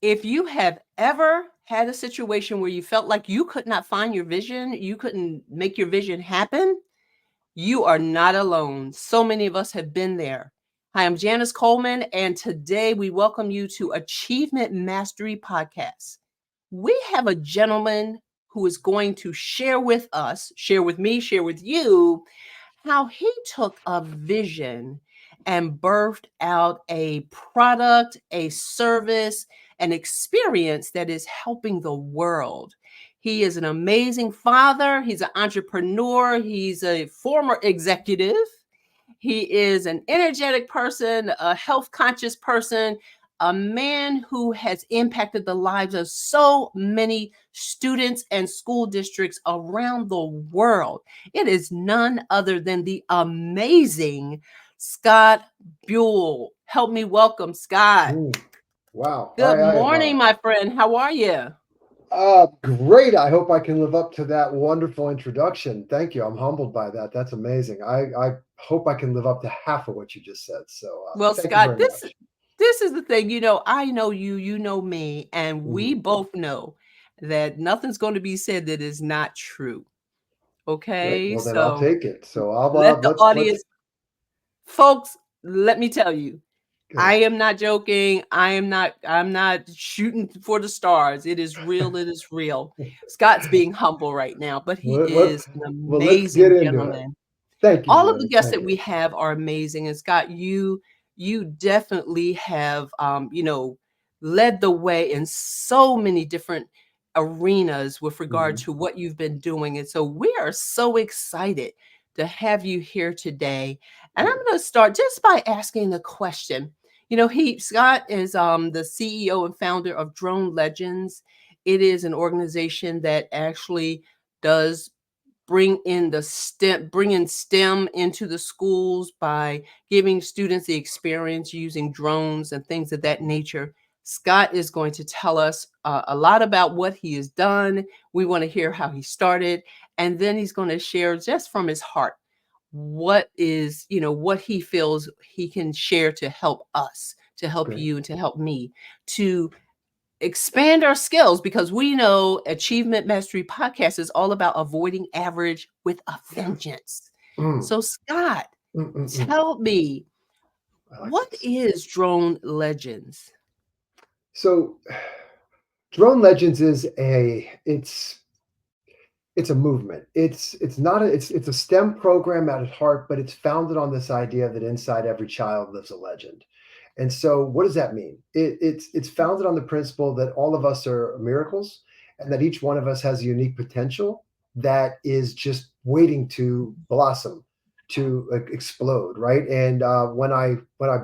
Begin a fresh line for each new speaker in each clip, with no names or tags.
If you have ever had a situation where you felt like you could not find your vision, you couldn't make your vision happen, you are not alone. So many of us have been there. Hi, I'm Janice Coleman, and today we welcome you to Achievement Mastery Podcast. We have a gentleman who is going to share with us, share with me, share with you, how he took a vision and birthed out a product, a service, an experience that is helping the world. He is an amazing father. He's an entrepreneur. He's a former executive. He is an energetic person, a health conscious person, a man who has impacted the lives of so many students and school districts around the world. It is none other than the amazing Scott Buell. Help me welcome Scott.
Wow.
Good
I am
morning, my friend. How are you?
great. I hope I can live up to that wonderful introduction. Thank you. I'm humbled by that. That's amazing. I hope I can live up to half of what you just said. So
Well,
thank you
Scott,
very
this
much.
this is the thing. I know you, you know me, and we
Mhm.
both know that nothing's going to be said that is not true.
Great.
Okay?
Well, then I'll
So
take it. So I'll
let the
let's
audience, folks, let me tell you, I
good.
am not joking. I'm not shooting for the stars. It is real. It is real. Scott's being humble right now, but he
Let, let,
is an
well, let's get
amazing
into it.
gentleman.
Thank you,
All of the
Janice.
guests
Thank
that
you.
we have are amazing. And Scott, you definitely have led the way in so many different arenas with regard
Mhm.
to what you've been doing. And so we are so excited to have you here today. And I'm
Good.
going to start just by asking the question. Scott is the CEO and founder of Drone Legends. It is an organization that actually does bring in STEM into the schools by giving students the experience using drones and things of that nature. Scott is going to tell us a lot about what he has done. We want to hear how he started, and then he's going to share just from his heart what he feels he can share to help us, to help
Great.
you, and to help me to expand our skills, because we know Achievement Mastery Podcast is all about avoiding average with a vengeance.
Mm,
So, Scott,
mm, mm, mm.
tell me,
I like
what
this.
is Drone Legends?
So, Drone Legends is it's a movement. It's not a it's a STEM program at its heart, but it's founded on this idea that inside every child lives a legend. And so, what does that mean? It's founded on the principle that all of us are miracles, and that each one of us has a unique potential that is just waiting to blossom, to explode, right? And when I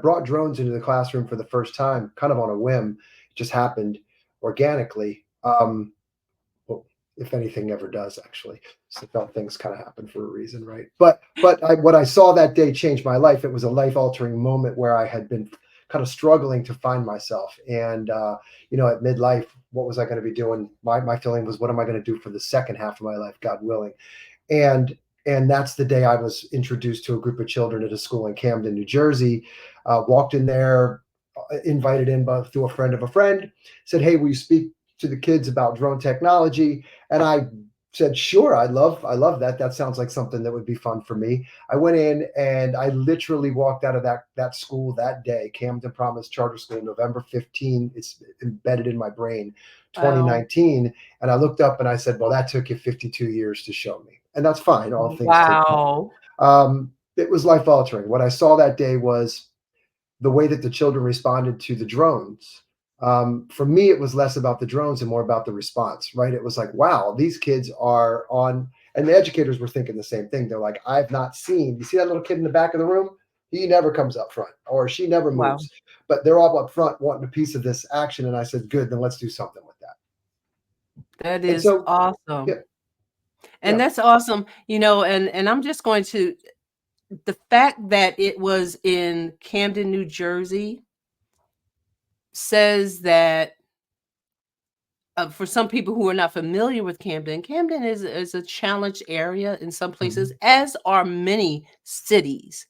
brought drones into the classroom for the first time, kind of on a whim, it just happened organically. Well, if anything ever does, actually. So I felt things kind of happen for a reason, right? But what I saw that day changed my life. It was a life altering moment where I had been kind of struggling to find myself, and at midlife, what was I going to be doing? My feeling was, what am I going to do for the second half of my life, God willing? And and that's the day I was introduced to a group of children at a school in Camden, New Jersey. Walked in there, invited in by, through a friend of a friend, said, "Hey, will you speak to the kids about drone technology?" And I said, "Sure, I love that. That sounds like something that would be fun for me." I went in and I literally walked out of that school that day, Camden Promise Charter School, November 15. It's embedded in my brain,
Wow.
2019. And I looked up and I said, "Well, that took you 52 years to show me." And that's fine. All things take time.
Wow.
It was life altering. What I saw that day was the way that the children responded to the drones. For me, it was less about the drones and more about the response, right? It was like, wow, these kids are on, and the educators were thinking the same thing. They're like, I've not seen, you see that little kid in the back of the room? He never comes up front, or she never
Wow.
moves, but they're all up front wanting a piece of this action. And I said, good, then let's do something with that.
That
And
is
so, yeah,
awesome. And
yeah.
that's awesome. And I'm just going to, the fact that it was in Camden, New Jersey, says that for some people who are not familiar with Camden, Camden is a challenged area in some places,
Mhm.
as are many cities.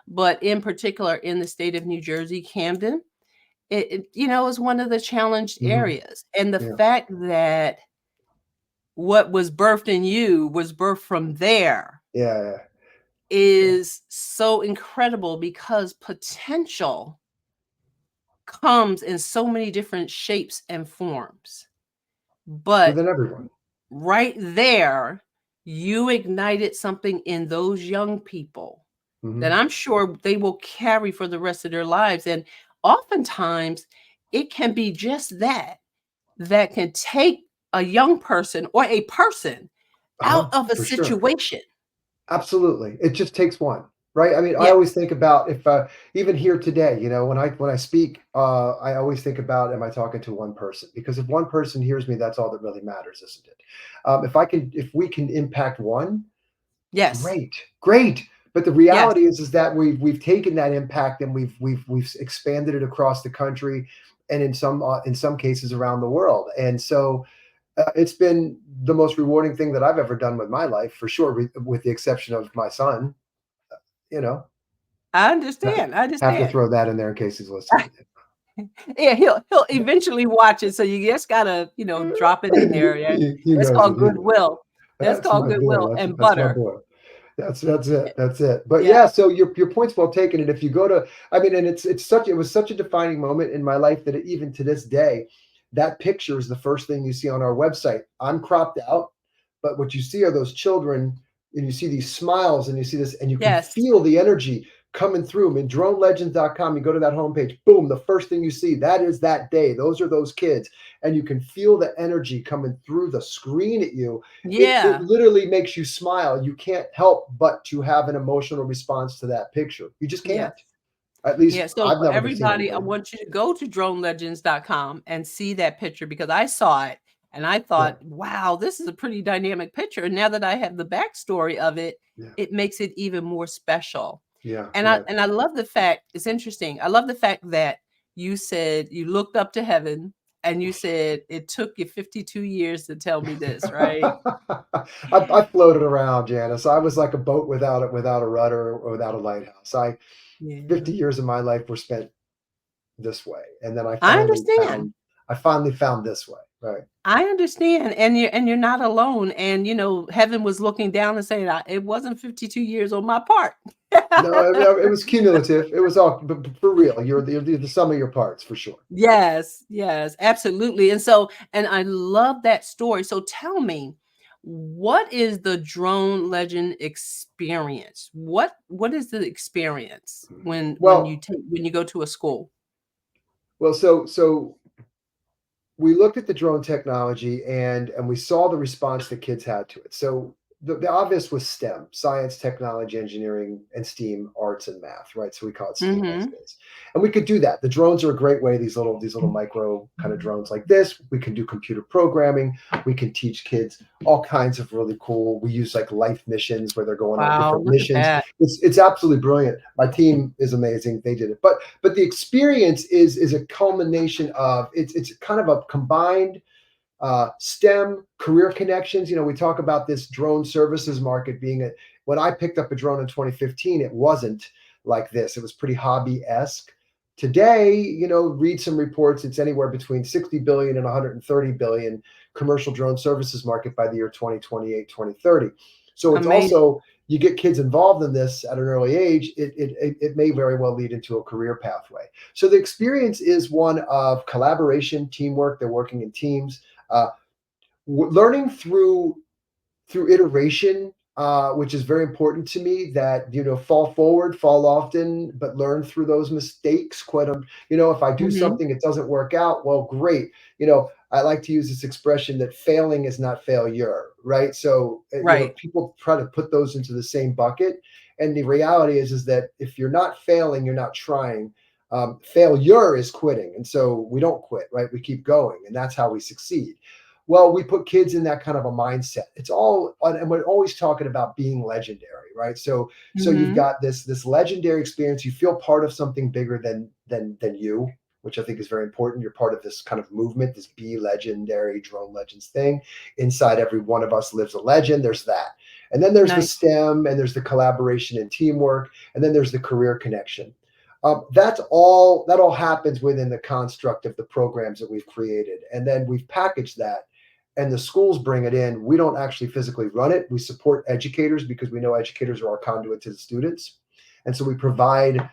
But in particular, in the state of New Jersey, Camden is one of the challenged
Mhm.
areas. And the
Yeah.
fact that what was birthed in you was birthed from there
Yeah, yeah, yeah.
is so incredible because potential comes in so many different shapes and forms. But
Within everyone.
right there, you ignited something in those young people that
Mhm.
I'm sure they will carry for the rest of their lives. And oftentimes, it can be just that can take a young person or a person
Uh-huh.
out of a
For sure.
situation.
Absolutely. It just takes one, right? I mean, I
Yeah.
always think about if even here today, when I speak, I always think about, am I talking to one person? Because if one person hears me, that's all that really matters, isn't it? If we can impact one,
Yes.
great, great. But the
Yes.
reality is that we've taken that impact and we've expanded it across the country, and in some cases around the world. And so it's been the most rewarding thing that I've ever done with my life, for sure, with the exception of my son. You know,
I
Ha-
understand. I
have to
understand.
throw that in there in case he's listening.
Yeah, he'll eventually watch it, so you just gotta, drop it in there, yeah.
He
That's
knows
called
it. He knows.
goodwill. That's
That's
called
my boy.
goodwill and
That's my
butter.
boy. That's it. That's it. But
Yeah.
yeah, so your point's well taken. And if you go to, I mean, and it was such a defining moment in my life that even to this day, that picture is the first thing you see on our website. I'm cropped out, but what you see are those children, and you see these smiles, and you see this, and you can
Yes.
feel the energy coming through. I mean, dronelegends.com, you go to that homepage, boom, the first thing you see, that is that day. Those are those kids. And you can feel the energy coming through the screen at you. It
Yeah.
literally makes you smile. You can't help but to have an emotional response to that picture. You just
Yes.
can't. At least
Yeah, so
I've
for
never seen
everybody, I
anybody.
want you to go to dronelegends.com and see that picture because I saw it and I
Yeah,
thought, "Wow, this is a pretty dynamic picture." And now that I have the backstory of it,
yeah,
it makes it even more special.
yeah,
And I
yeah.
and I love the fact it's interesting. I love the fact that you said you looked up to heaven and you said it took you 52 years to tell me this, right?
I floated around, Janice. I was like a boat without a rudder or without a lighthouse. I
Yeah.
50 years of my life were spent this way, and then
I understand.
I finally found this way. Right.
I understand, and you're not alone. And heaven was looking down and saying, "It wasn't 52 years on my part."
No, it was cumulative. It was all, but for real. You're the sum of your parts, for sure.
Yes, yes, absolutely. And I love that story. So tell me, what is the drone legend experience? What is the experience
Well,
when you go to a school?
so we looked at the drone technology, and we saw the response that kids had to it. So the obvious was STEM: science, technology, engineering, and STEAM: arts and math, right? So we call it STEAM as
Mhm.
it is. And we could do that. The drones are a great way, these little micro kind of drones like this. We can do computer programming. We can teach kids all kinds of really cool. We use like life missions where they're going on
Wow,
different
look at
missions.
that.
It's absolutely brilliant. My team is amazing. They did it. But the experience is a culmination of, it's kind of a combined STEM career connections. We talk about this drone services market being when I picked up a drone in 2015, it wasn't like this. It was pretty hobby-esque. Today, read some reports, it's anywhere between 60 billion and 130 billion commercial drone services market by the year 2028, 2030. So it's
Amazing.
also, you get kids involved in this at an early age, it may very well lead into a career pathway. So the experience is one of collaboration, teamwork. They're working in teams, uh, learning through iteration, which is very important to me. That fall forward, fall often, but learn through those mistakes. If I do
Mhm.
something, it doesn't work out. Well, great. I like to use this expression that failing is not failure, right? So
Right.
people try to put those into the same bucket, and the reality is that if you're not failing, you're not trying. Failure is quitting, and so we don't quit, right? We keep going, and that's how we succeed. Well, we put kids in that kind of a mindset. It's all, and we're always talking about being legendary, right? So you've
Mhm.
got this legendary experience. You feel part of something bigger than you, which I think is very important. You're part of this kind of movement, this Be Legendary Drone Legends thing. Inside every one of us lives a legend. There's that. And then there's the
Nice.
STEM, and there's the collaboration and teamwork, and then there's the career connection. That all happens within the construct of the programs that we've created. And then we've packaged that and the schools bring it in. We don't actually physically run it. We support educators because we know educators are our conduit to the students. And so we provide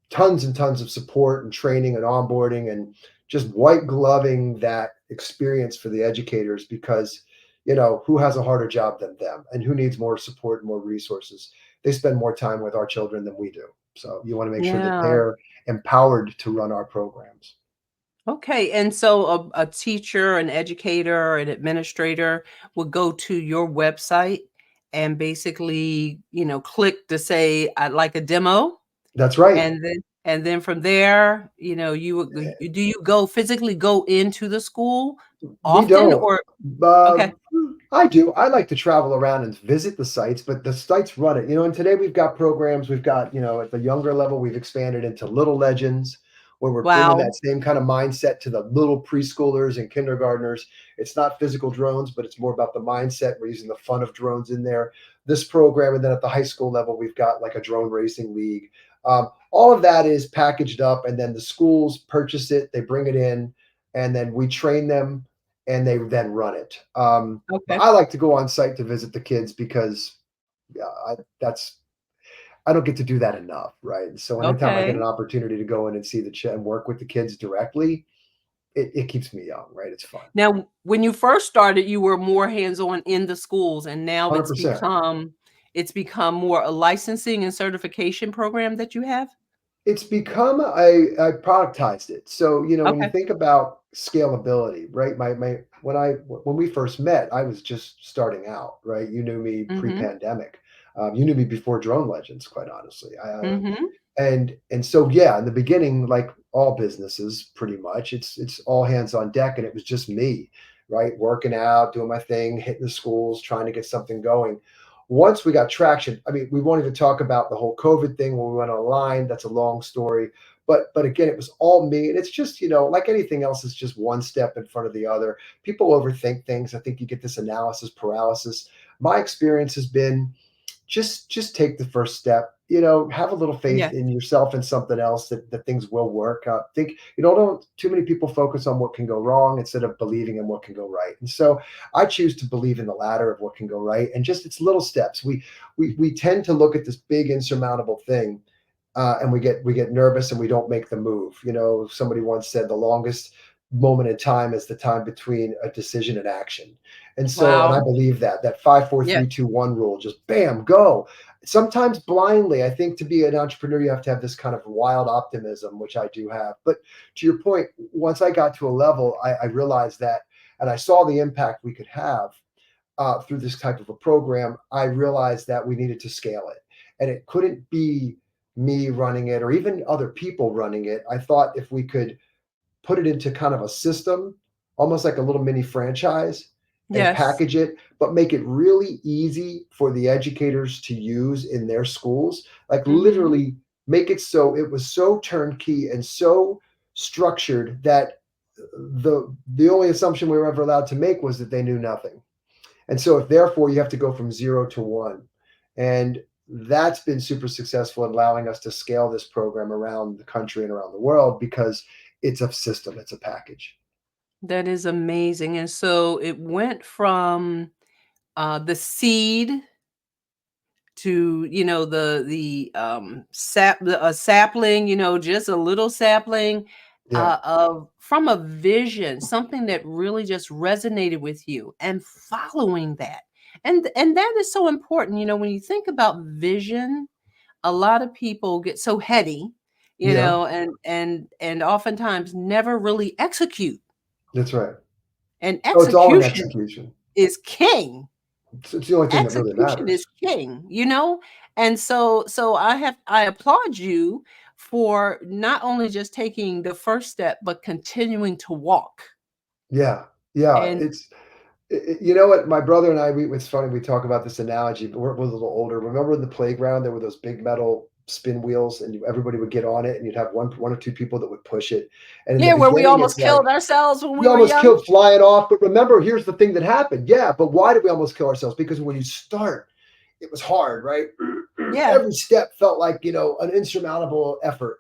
tons and tons of support and training and onboarding and just white gloving that experience for the educators because, who has a harder job than them and who needs more support and more resources? They spend more time with our children than we do. So you want to make sure that
Yeah.
they're empowered to run our programs.
Okay. And so a teacher, an educator, an administrator would go to your website and basically, click to say, I'd like a demo.
That's right.
And then from there, do you physically go into the school
We
often
don't.
or
Uh,
okay.
I do. I like to travel around and visit the sites, but the sites run it. And today we've got programs. We've got, at the younger level, we've expanded into Little Legends, where we're bringing
Wow.
that same kind of mindset to the little preschoolers and kindergartners. It's not physical drones, but it's more about the mindset. We're using the fun of drones in there. This program, and then at the high school level, we've got like a drone racing league. All of that is packaged up, and then the schools purchase it. They bring it in, and then we train them and they then run it. But
Okay.
I like to go on site to visit the kids because yeah, I don't get to do that enough, right? So anytime I get
Okay.
an opportunity to go in and see and work with the kids directly, it keeps me young, right? It's fun.
Now, when you first started, you were more hands-on in the schools, and now it's
100%.
become more a licensing and certification program that you have?
It's become I productized it. So, when you
Okay.
think about scalability, right? My when we first met, I was just starting out, right? You knew me
Mhm.
pre-pandemic. You knew me before Drone Legends, quite honestly.
Mhm.
And so yeah, in the beginning, like all businesses, pretty much, it's all hands on deck, and it was just me, right? Working out, doing my thing, hitting the schools, trying to get something going. Once we got traction, I mean, we won't even talk about the whole COVID thing when we went online. That's a long story. But again, it was all me. And it's just, like anything else, it's just one step in front of the other. People overthink things. I think you get this analysis paralysis. My experience has been just take the first step, have a little faith
Yeah.
in yourself and something else that things will work. Think, don't too many people focus on what can go wrong instead of believing in what can go right. And so I choose to believe in the latter of what can go right, and just it's little steps. We tend to look at this big insurmountable thing, and we get nervous and we don't make the move. Somebody once said the longest moment in time is the time between a decision and action. And I
Wow.
believe that 5 4 3 2 1 rule, just bam, go. Sometimes blindly. I think to be an entrepreneur, you have to have this kind of wild optimism, which I do have. But to your point, once I got to a level, I realized that, and I saw the impact we could have through this type of a program. I realized that we needed to scale it, and it couldn't be me running it or even other people running it. I thought if we could put it into kind of a system, almost like a little mini franchise, and
Yes.
package it, but make it really easy for the educators to use in their schools. Like
Mhm.
literally make it so it was so turnkey and so structured that the only assumption we were ever allowed to make was that they knew nothing. And so if therefore you have to go from 0 to 1. And that's been super successful in allowing us to scale this program around the country and around the world because it's a system, it's a package.
That is amazing, and so it went from, the seed to, a sapling, just a little sapling,
Yeah.
of from a vision, something that really just resonated with you, and following that. And that is so important, when you think about vision, a lot of people get so heady,
Yeah.
and oftentimes never really execute,
That's right.
and
Oh, it's all in
execution
execution.
is king.
It's the only thing that really
Execution is
matters.
king. And so I applaud you for not only just taking the first step, but continuing to walk.
Yeah. Yeah.
And
You know what? My brother and I, it's funny, we talk about this analogy, but we're a little older. Remember in the playground, there were those big metal spin wheels, and everybody would get on it, and you'd have one or two people that would push it. And in the
yeah, where we
beginning, it's
almost
like,
killed ourselves when
we
we were
almost
young.
killed flying off. But remember, here's the thing that happened. Yeah, but why did we almost kill ourselves? Because when you start, it was hard, right?
Yeah.
every step felt like, an insurmountable effort.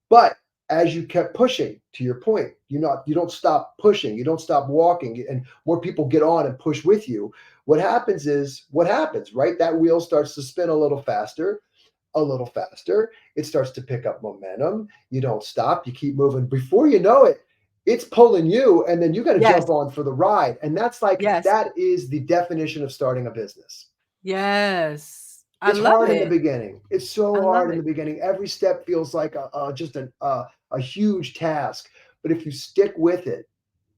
But as you kept pushing, to your point, you don't stop pushing, you don't stop walking, and more people get on and push with you. What happens, right? That wheel starts to spin a little faster, a little faster. It starts to pick up momentum. You don't stop, you keep moving. Before you know it, it's pulling you, and then you got to
Yes.
jump on for the ride. And
Yes.
that is the definition of starting a business.
Yes. I
It's
love
hard in the
it.
beginning. It's
I
so
love
hard in
it.
the beginning. Every step feels like just a huge task. But if you stick with it,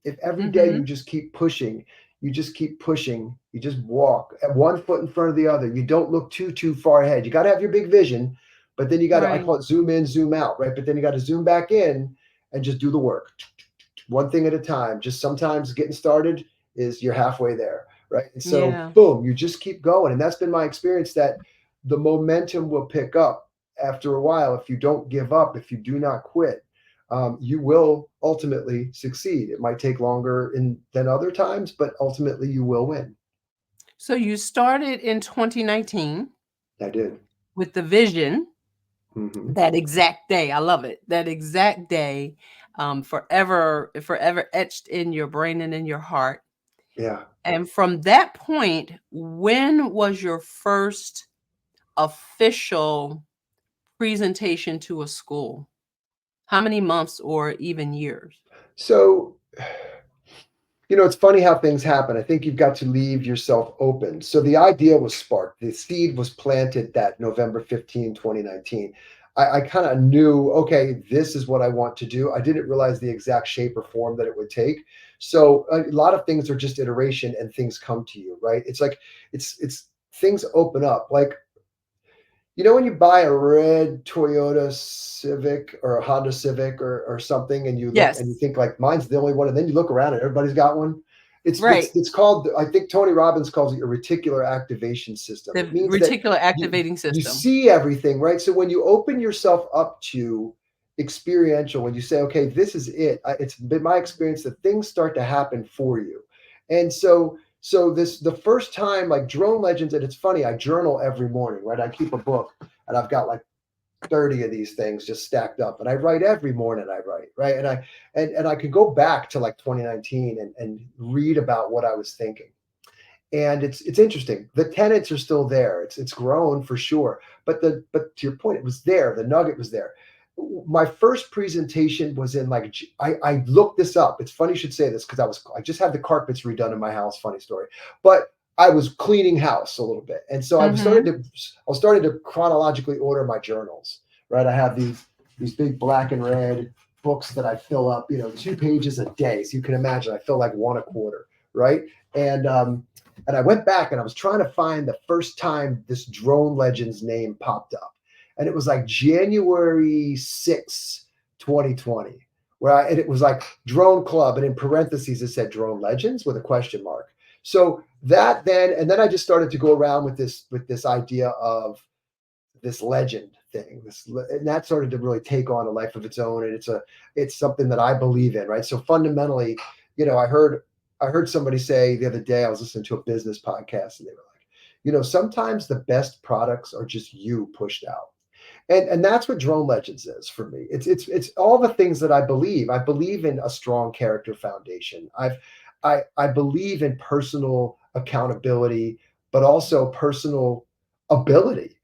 if every day you
Mhm.
just keep pushing, you just keep pushing, you just walk at one foot in front of the other. You don't look too far ahead. You got to have your big vision, but then you got to, I
Right.
call it zoom in, zoom out, right? But then you got to zoom back in and just do the work, one thing at a time. Just sometimes getting started is you're halfway there, right? And so,
Yeah.
boom, you just keep going. And that's been my experience, that the momentum will pick up after a while if you don't give up, if you do not quit. You will ultimately succeed. It might take longer than other times, but ultimately you will win.
So you started in 2019
I did.
with the vision,
Hmm.
that exact day. I love it. That exact day, forever etched in your brain and in your heart.
Yeah.
And from that point, when was your first official presentation to a school? How many months or even years?
So, it's funny how things happen. I think you've got to leave yourself open. So the idea was sparked. The seed was planted that November 15, 2019. I kind of knew, okay, this is what I want to do. I didn't realize the exact shape or form that it would take. So a lot of things are just iteration, and things come to you, right? It's like it's things open up. Like, when you buy a red Toyota Civic or a Honda Civic or something, and you look and you
Yes.
think like mine's the only one, and then you look around and everybody's got one. It's
Right.
it's it's called, I think Tony Robbins calls it your reticular activation system.
The
It means that
reticular
you
activating
you
system.
see everything, right? So when you open yourself up to experiential, when you say, okay, this is it, it's been my experience that things start to happen for you. And so the first time, like Drone Legends, and it's funny, I journal every morning, right? I keep a book, and I've got like 30 of these things just stacked up, and I write every morning. I write, right? And I could go back to like 2019 and read about what I was thinking. And it's interesting. The tenets are still there. It's grown for sure. But to your point, it was there. The nugget was there. My first presentation was in like, I looked this up. It's funny you should say this, because I just had the carpets redone in my house. Funny story. But I was cleaning house a little bit. And so
Mhm.
I was starting to chronologically order my journals. Right. I have these big black and red books that I fill up, 2 pages a day. So you can imagine I fill like one a quarter. Right. And I went back and I was trying to find the first time this Drone Legends name popped up. And it was like January 6, 2020, and it was like Drone Club. And in parentheses, it said Drone Legends with a question mark. So and then I just started to go around with this idea of this legend thing, and that started to really take on a life of its own. And it's something that I believe in, right? So fundamentally, I heard somebody say the other day, I was listening to a business podcast, and they were like, sometimes the best products are just you pushed out. And that's what Drone Legends is for me. It's all the things that I believe. I believe in a strong character foundation. I believe in personal accountability, but also personal ability.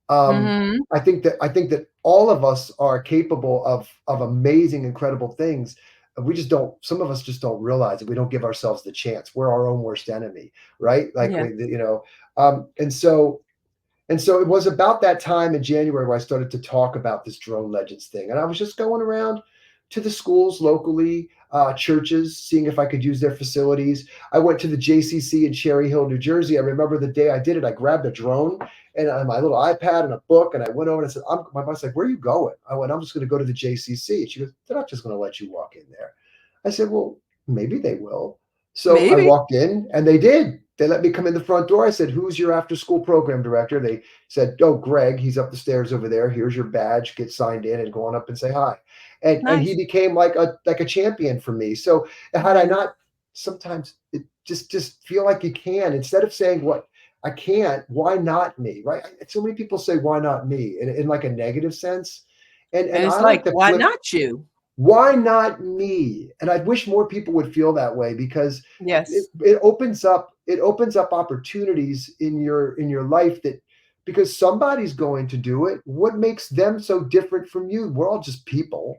um,
Mhm.
I think that all of us are capable of amazing, incredible things. We just don't. Some of us just don't realize it. We don't give ourselves the chance. We're our own worst enemy, right? Like
Yeah.
and so it was about that time in January where I started to talk about this Drone Legends thing. And I was just going around to the schools locally, churches, seeing if I could use their facilities. I went to the JCC in Cherry Hill, New Jersey. I remember the day I did it. I grabbed a drone and my little iPad and a book, and I went over and I said, my boss like, "Where are you going?" I went, "I'm just going to go to the JCC." And she goes, "They're not just going to let you walk in there." I said, "Well, maybe they will." So I
Maybe.
walked in, and they did. They let me come in the front door. I said, "Who's your after school program director?" They said, "Oh, Greg, he's up the stairs over there. Here's your badge. Get signed in and go on up and say hi." And he
Nice.
became like a champion for me. So had I
Nice.
not, sometimes it just feel like you can, instead of saying what I can't. Why not me? Right? So many people say, "Why not me?" in like a negative sense,
And
and
it's
I
like,
like to
why
flip.
not you?
Why not me? And I wish more people would feel that way because
Yes,
it opens up opportunities in your life that because somebody's going to do it. What makes them so different from you? We're all just people.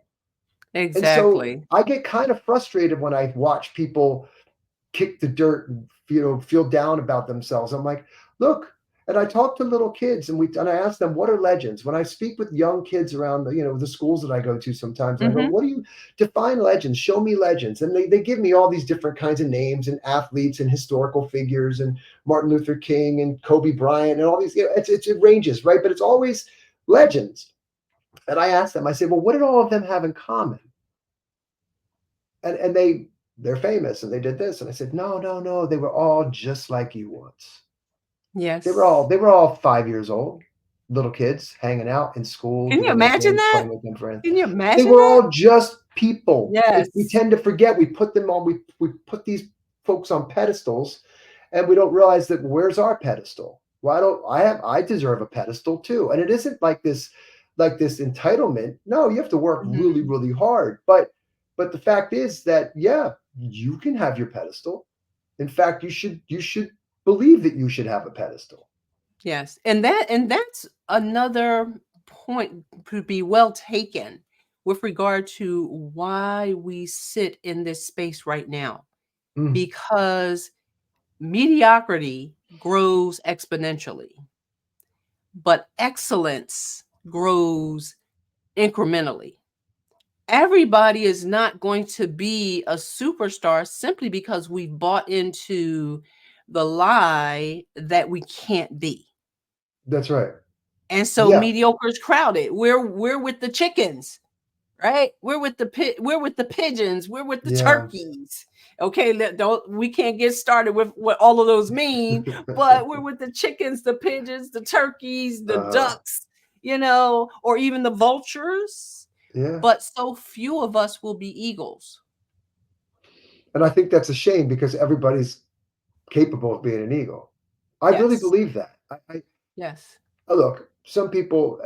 And so
exactly.
I get kind of frustrated when I watch people kick the dirt and feel down about themselves. I'm like, look, and I talk to little kids and I ask them what are legends. When I speak with young kids around the schools that I go to sometimes, I go,
Hmm.
what do you define legends? Show me legends. And they give me all these different kinds of names and athletes and historical figures and Martin Luther King and Kobe Bryant and all these, it ranges, right? But it's always legends. And I ask them, I say, well, what did all of them have in common? And they're famous and they did this. And I said, no, no, no, they were all just like you once.
Yes.
They were all 5 years old, little kids hanging out in school,
Can you
doing their
imagine
things,
that?
playing with their friends.
Can you
They
imagine
were
that?
all just people. We
Yes.
tend to forget. We put them on. We put these folks on pedestals, and we don't realize that where's our pedestal? Why don't I deserve a pedestal too? And it isn't like this entitlement. No, you have to work really,
Mhm.
really hard. But the fact is that yeah, you can have your pedestal. In fact, you should believe that you should have a pedestal.
Yes. And that's another point to be well taken with regard to why we sit in this space right now.
Mm,
Because mediocrity grows exponentially, but excellence grows incrementally. Everybody is not going to be a superstar simply because we've bought into the lie that we can't be.
that's right.
And so
Yeah,
mediocre is crowded. We're with the chickens, right? We're with the pigeons, we're with the
yeah.
turkeys. Okay, don't we can't get started with what all of those mean, but we're with the chickens, the pigeons, the turkeys, the
uh,
ducks, or even the vultures.
yeah.
But so few of us will be eagles.
And I think that's a shame because everybody's capable of being an eagle. I really
Yes.
believe that.
Yes.
Look, some people.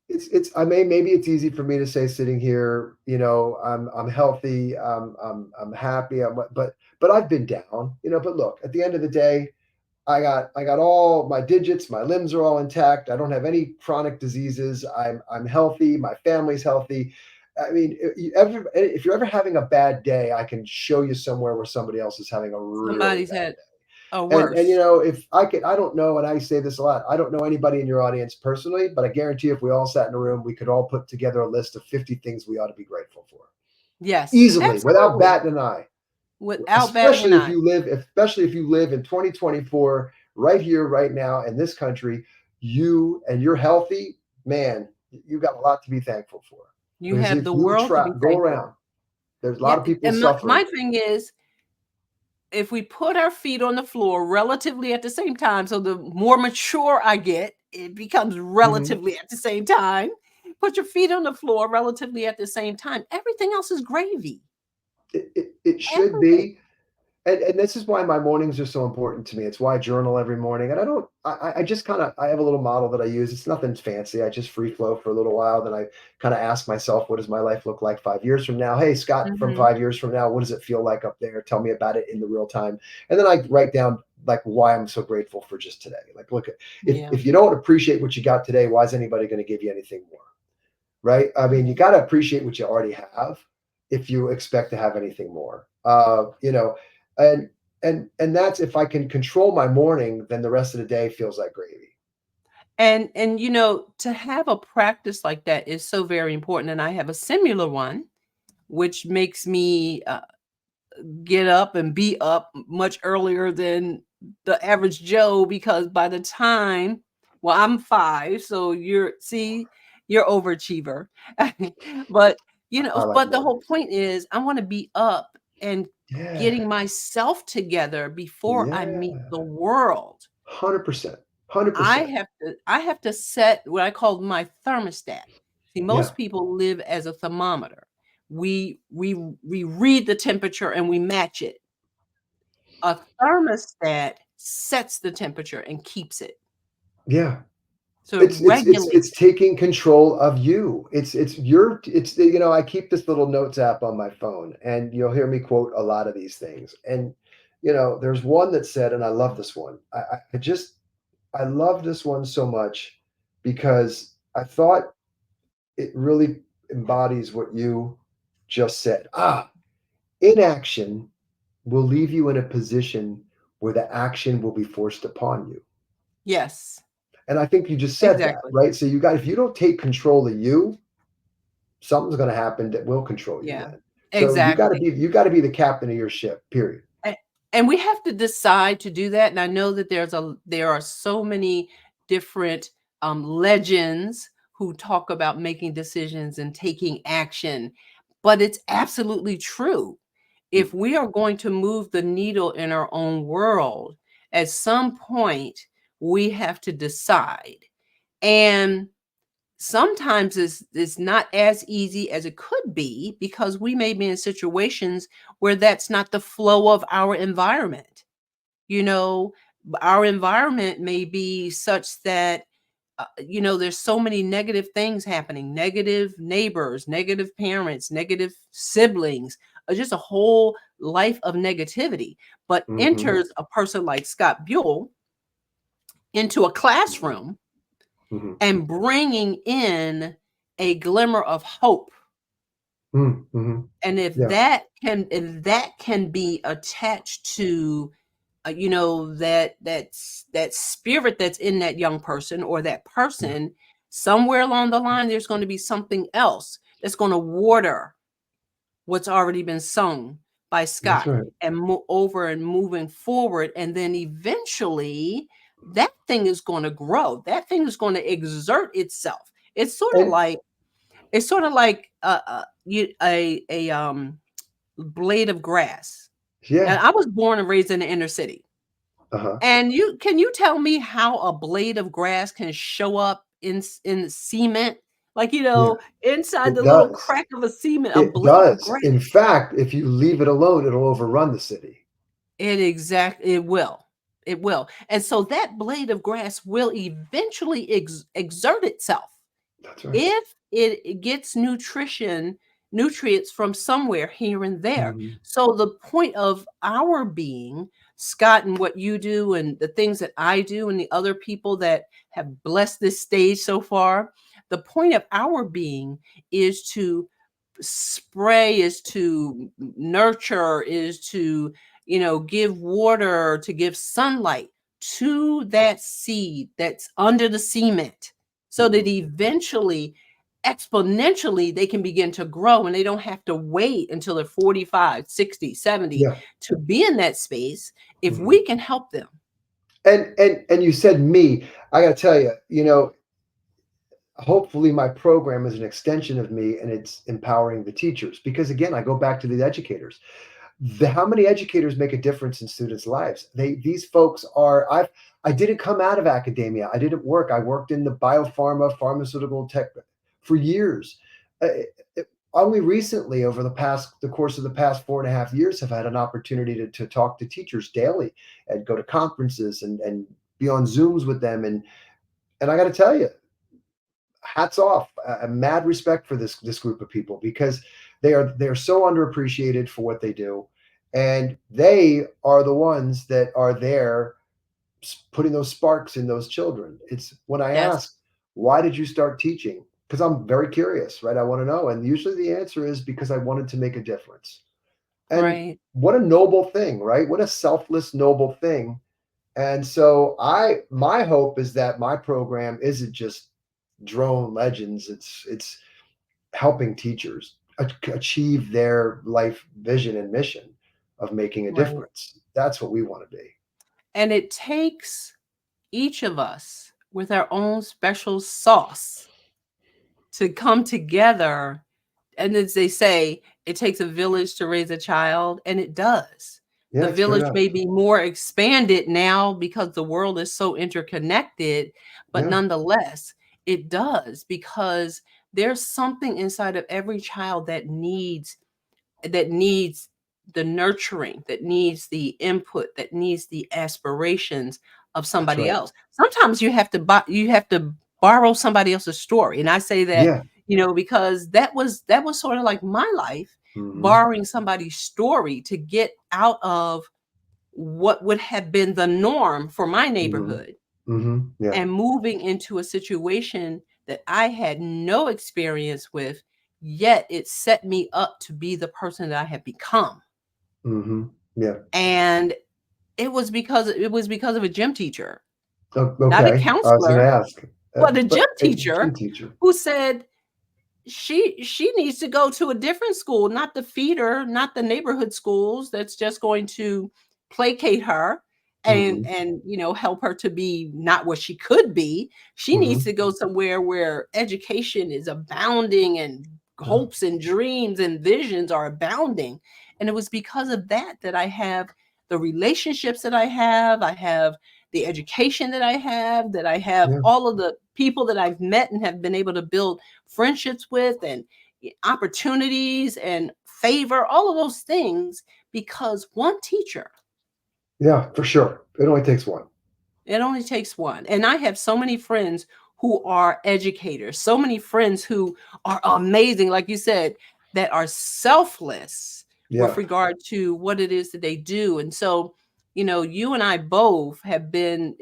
It's. I maybe it's easy for me to say sitting here. I'm healthy. I'm happy. But I've been down. But look, at the end of the day, I got all my digits, my limbs are all intact. I don't have any chronic diseases. I'm healthy. My family's healthy. I mean, if you're ever having a bad day, I can show you somewhere where somebody else is having a really
Somebody's
bad
had a
day. And
worse.
if I could, I don't know, and I say this a lot. I don't know anybody in your audience personally, but I guarantee if we all sat in a room, we could all put together a list of 50 things we ought to be grateful for
Yes,
easily, without
absolutely.
batting an eye.
Without batting an eye.
Especially if you live in 2024 right here right now in this country, and you're healthy, man, you got a lot to be thankful for
You
because
have
if
the
you
world to be
go
thankful.
around, there's a lot
Yeah,
of people
and my
suffering.
thing is, if we put our feet on the floor relatively at the same time, so the more mature I get, it becomes
Mhm.
relatively at the same time. Put your feet on the floor relatively at the same time. Everything else is gravy.
It should
Everything.
be. And this is why my mornings are so important to me. It's why I journal every morning. And I don't, I just kind of, I have a little model that I use. It's nothing fancy. I just free flow for a little while. Then I kind of ask myself, what does my life look like 5 years from now? Hey, Scott, from
Mhm.
5 years from now, what does it feel like up there? Tell me about it in the real time. And then I write down like why I'm so grateful for just today. Like, look,
Yeah.
if you don't appreciate what you got today, why is anybody going to give you anything more? Right? I mean, you got to appreciate what you already have if you expect to have anything more. And and that's if I can control my morning, then the rest of the day feels like gravy.
And to have a practice like that is so very important. And I have a similar one, which makes me get up and be up much earlier than the average Joe because by the time, well, I'm 5, so you're overachiever. But
I like
but the whole
mornings.
point is I want to be up and
Yeah,
getting myself together before I meet
yeah,
the world.
100%, hundred
I
percent.
have to I have to set what I call my thermostat. See,
Yeah,
most people live as a thermometer. We read the temperature and we match it. A thermostat sets the temperature and keeps it.
Yeah.
So it
It's
regulates.
taking control of you. It's I keep this little notes app on my phone, and you'll hear me quote a lot of these things. And there's one that said, and I love this one. I love this one so much because I thought it really embodies what you just said. Inaction will leave you in a position where the action will be forced upon you.
Yes,
And I think you just said that,
exactly.
right? So if you don't take control of you, something's going to happen that will control you
Yeah,
then. So
exactly.
you got to be the captain of your ship, period.
A- And we have to decide to do that. And I know that there are so many different legends who talk about making decisions and taking action, but it's absolutely true.
Mm.
If we are going to move the needle in our own world, at some point we have to decide. And sometimes it's not as easy as it could be because we may be in situations where that's not the flow of our environment. You know, our environment may be such that there's so many negative things happening, negative neighbors, negative parents, negative siblings, just a whole life of negativity. But
Mhm.
enters a person like Scott Buell into a
Mhm.
classroom
Mhm.
and bringing in a glimmer of hope.
Mm. Mhm.
And if
Yeah.
that can be attached to that spirit that's in that young person or that
Yeah.
person, somewhere along the line there's going to be something else that's going to water what's already been sown by
That's
Scott
right.
and over and moving forward. And then eventually that thing is going to grow. That thing is going to exert itself. It's sort of
And
like it's sort of like a blade of grass. And
yeah.
I was born and raised in the inner city.
Uh-huh.
And you tell me how a blade of grass can show up in cement? Like,
Yeah.
inside
It
the little
does.
crack of a cement, a
It
blade of
does.
grass.
In fact, if you leave it alone, it'll overrun the city.
It will. It will. And so that blade of grass will eventually exert itself
That's right.
if it gets nutrients from somewhere here and there.
Mhm.
So the point of our being, Scott, and what you do and the things that I do and the other people that have blessed this stage so far, the point of our being is to spray, is to nurture, is to give water, to give sunlight to that seed that's under the cement, so that
Mhm.
eventually, exponentially, they can begin to grow and they don't have to wait until they're 45, 60, 70
Yeah.
to be in that space if
Mhm.
we can help them.
And you said me. I got to tell you, hopefully my program is an extension of me and it's empowering the teachers because again, I go back to the educators. How many educators make a difference in students' lives? These folks are I didn't come out of academia. I didn't work. I worked in the biopharma, pharmaceutical tech for years. Only recently, over the course of the past 4.5 years, have had an opportunity to talk to teachers daily and go to conferences and be on Zooms with them. And I got to tell you, hats off, a mad respect for this group of people because they're so underappreciated for what they do, and they are the ones that are there putting those sparks in those children. It's when I
Yes,
ask, why did you start teaching? Because I'm very curious, right? I want to know, and usually the answer is because I wanted to make a difference. And
right,
what a noble thing, right? What a selfless, noble thing. And so my hope is that my program isn't just drone legends. It's helping teachers achieve their life vision and mission of making a
right.
difference. That's what we want to be.
And it takes each of us with our own special sauce to come together. And as they say, it takes a village to raise a child, and it does.
Yeah,
The
it sure
village
does.
may be more expanded now because the world is so interconnected, but
Yeah.
nonetheless, it does because there's something inside of every child that needs the nurturing, that needs the input, that needs the aspirations of
That's
somebody
right.
else. Sometimes you have to borrow somebody else's story. And I say that,
Yeah.
because that was sort of like my life,
Hmm.
borrowing somebody's story to get out of what would have been the norm for my
Hmm.
neighborhood,
Yeah.
and moving into a situation that I had no experience with, yet it set me up to be the person that I have become.
Hmm. Yeah.
And it was because of a gym teacher, not a
Okay. I was going to
counselor,
ask,
but a
but
gym
a
teacher
gym teacher.
who said she needs to go to a different school, not the feeder, not the neighborhood schools that's just going to placate her and
Hmm.
help her to be not what she could be. She needs
Hmm.
to go somewhere where education is abounding, and
Yeah.
hopes and dreams and visions are abounding. And it was because of that that I have the relationships that I have the education that I have
Yeah.
all of the people that I've met and have been able to build friendships with, and opportunities and favor, all of those things, because one teacher.
Yeah. For sure. It only takes one.
It only takes one. And I have so many friends who are educators, so many friends who are amazing, like you said, that are selfless with
Yeah.
regard to what it is that they do. And so, you and I both have been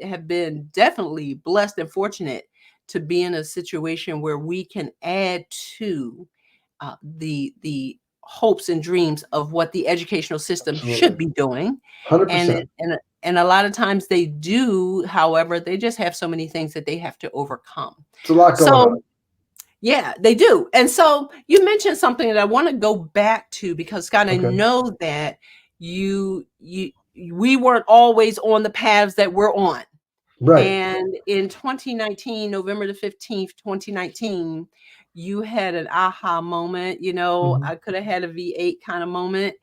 definitely blessed and fortunate to be in a situation where we can add to the hopes and dreams of what the educational system
Absolutely.
should be doing. and
100%.
it- and and a lot of times they do. However, they just have so many things that they have to overcome.
It's a lot going
So
on.
yeah, they do. And so you mentioned something that I want to go back to, because Scott, I
Okay.
know that you we weren't always on the paths that we're on.
Right.
And in 2019, November the 15th, 2019, you had an aha moment.
Hmm.
I could have had a V8 kind of moment.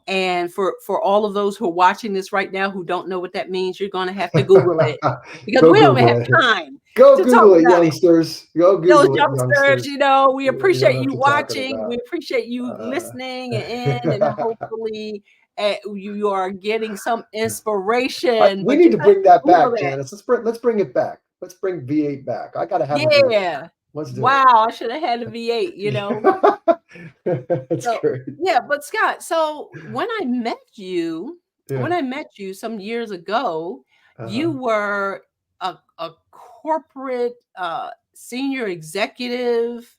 And for all of those who are watching this right now who don't know what that means, you're going to have to Google it, because
Go
we don't have
Google it.
time
Go
to talk
Google it,
about it.
youngsters. Go
Those
Google it,
youngsters,
youngsters.
we
You know
appreciate
what
you
you're talking
watching. We
about.
appreciate you
Uh,
listening in, and hopefully you are getting some inspiration.
we
But
need
you
to
got to
bring that
Google
back,
that.
Janice. Let's bring it back. Let's bring V8 back. I gotta have a V8.
Yeah.
Let's do it.
Wow, I should have had a V8.
That's
So,
great.
yeah, but Scott, so when
Yeah.
I met you some years ago, you
Uh-huh.
were a corporate senior executive.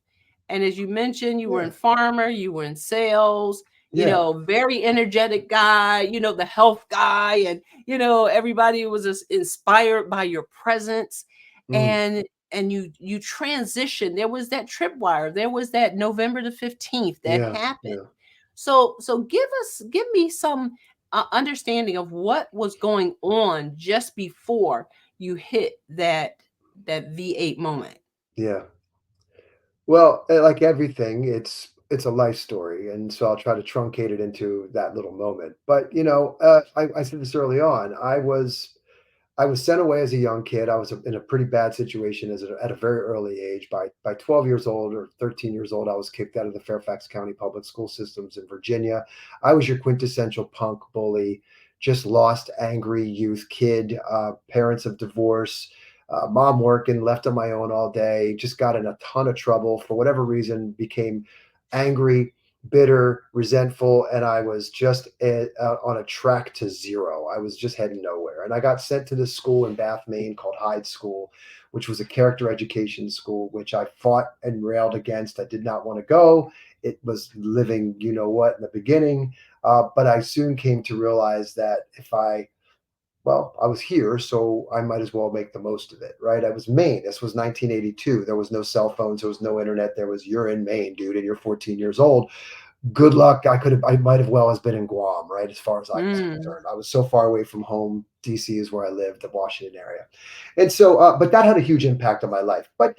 And as you mentioned, you were in
Yeah.
farmer, you were in sales,
Yeah.
very energetic guy, the health guy. And, everybody was just inspired by your presence.
Mm.
And you transitioned. There was that tripwire. There was that November the 15th that
Yeah.
happened.
Yeah.
So give me some understanding of what was going on just before you hit that V8 moment.
Yeah. Well, like everything, it's a life story, and so I'll try to truncate it into that little moment. But I said this early on. I was sent away as a young kid. I was in a pretty bad situation at a very early age. By 12 years old or 13 years old, I was kicked out of the Fairfax County public school systems in Virginia. I was your quintessential punk bully, just lost, angry youth kid. Parents of divorce, mom working, left on my own all day. Just got in a ton of trouble for whatever reason. Became angry, bitter, resentful, and I was just on a track to zero. I was just heading nowhere. And I got sent to this school in Bath, Maine called Hyde School, which was a character education school, which I fought and railed against. I did not want to go. It was living, you know what, in the beginning. But I soon came to realize that I was here, so I might as well make the most of it, right? I was Maine. This was 1982. There was no cell phones. There was no internet. You're in Maine, dude, and you're 14 years old. Good luck. I might have well has been in Guam, right? As far as I was
Mm,
concerned, I was so far away from home. DC is where I lived, the Washington area. And so, but that had a huge impact on my life. But,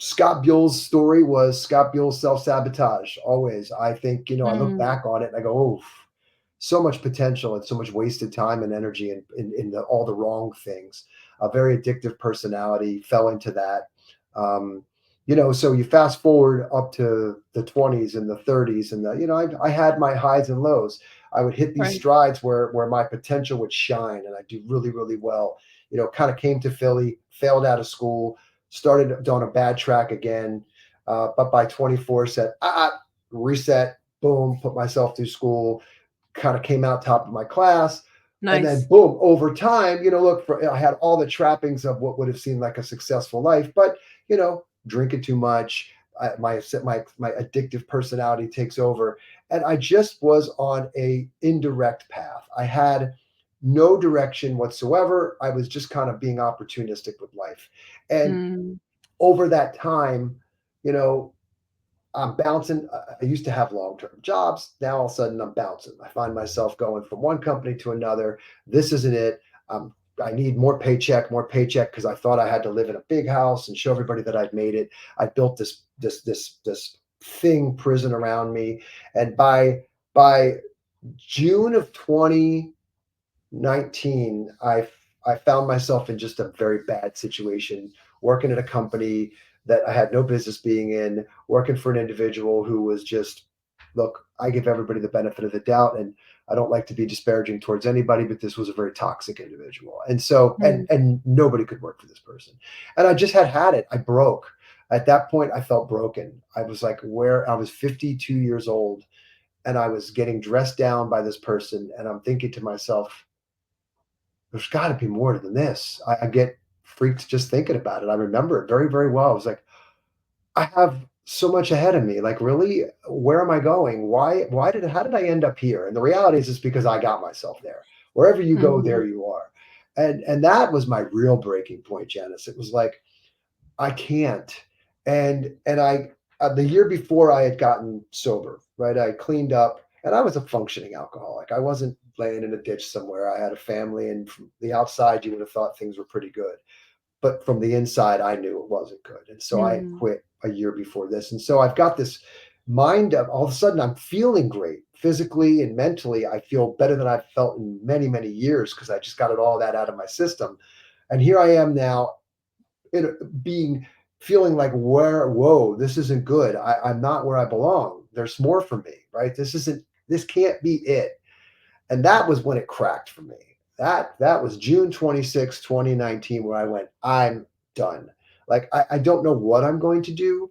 Scott Buell's story was Scott Buell's self sabotage. Always, I think, I look
mm,
back on it and I go, oh, so much potential and so much wasted time and energy in all the wrong things. A very addictive personality fell into that. Um, So you fast forward up to the 20s and the 30s, and I had my highs and lows. I would hit these
Right.
strides where my potential would shine, and I do really, really well. Kind of came to Philly, failed out of school, started on a bad track again. But by 24, said, reset, boom, put myself through school, kind of came out top of my class. And then
Nice.
boom, over time, look, I had all the trappings of what would have seemed like a successful life, but drinking too much, my addictive personality takes over, and I just was on a indirect path. I had no direction whatsoever. I was just kind of being opportunistic with life, and
Mm,
over that time, you know, I'm bouncing. I used to have long-term jobs. Now all of a sudden I'm bouncing. I find myself going from one company to another. This isn't it. I need more paycheck because I thought I had to live in a big house and show everybody that I'd made it. I built this thing prison around me, and by June of 2019, I found myself in just a very bad situation, working at a company that I had no business being in, working for an individual who was just, look, I give everybody the benefit of the doubt, and I don't like to be disparaging towards anybody, but this was a very toxic individual. And so, and
mm,
and nobody could work for this person. And I just had it. I broke. At that point, I felt broken. I was like, where I was 52 years old, and I was getting dressed down by this person, and I'm thinking to myself, there's got to be more than this. I get freaked just thinking about it. I remember it very, very well. I was like, I have so much ahead of me. Like, really, where am I going? How did I end up here? And the reality is, it's because I got myself there. Wherever you go,
mhm,
there you are. And that was my real breaking point, Janice. It was like, I can't. And I the year before I had gotten sober, right? I cleaned up, and I was a functioning alcoholic. I wasn't laying in a ditch somewhere. I had a family, and from the outside you would have thought things were pretty good. But from the inside I knew it wasn't good. And so I
mhm,
quit a year before this. And so I've got this mind of, all of a sudden I'm feeling great physically and mentally. I feel better than I've felt in many, many years because I just got it all that out of my system. And here I am now being feeling like, whoa, this isn't good. I'm not where I belong. There's more for me, right? This can't be it. And that was when it cracked for me. That was June 26, 2019, where I went, I'm done. Like, I don't know what I'm going to do,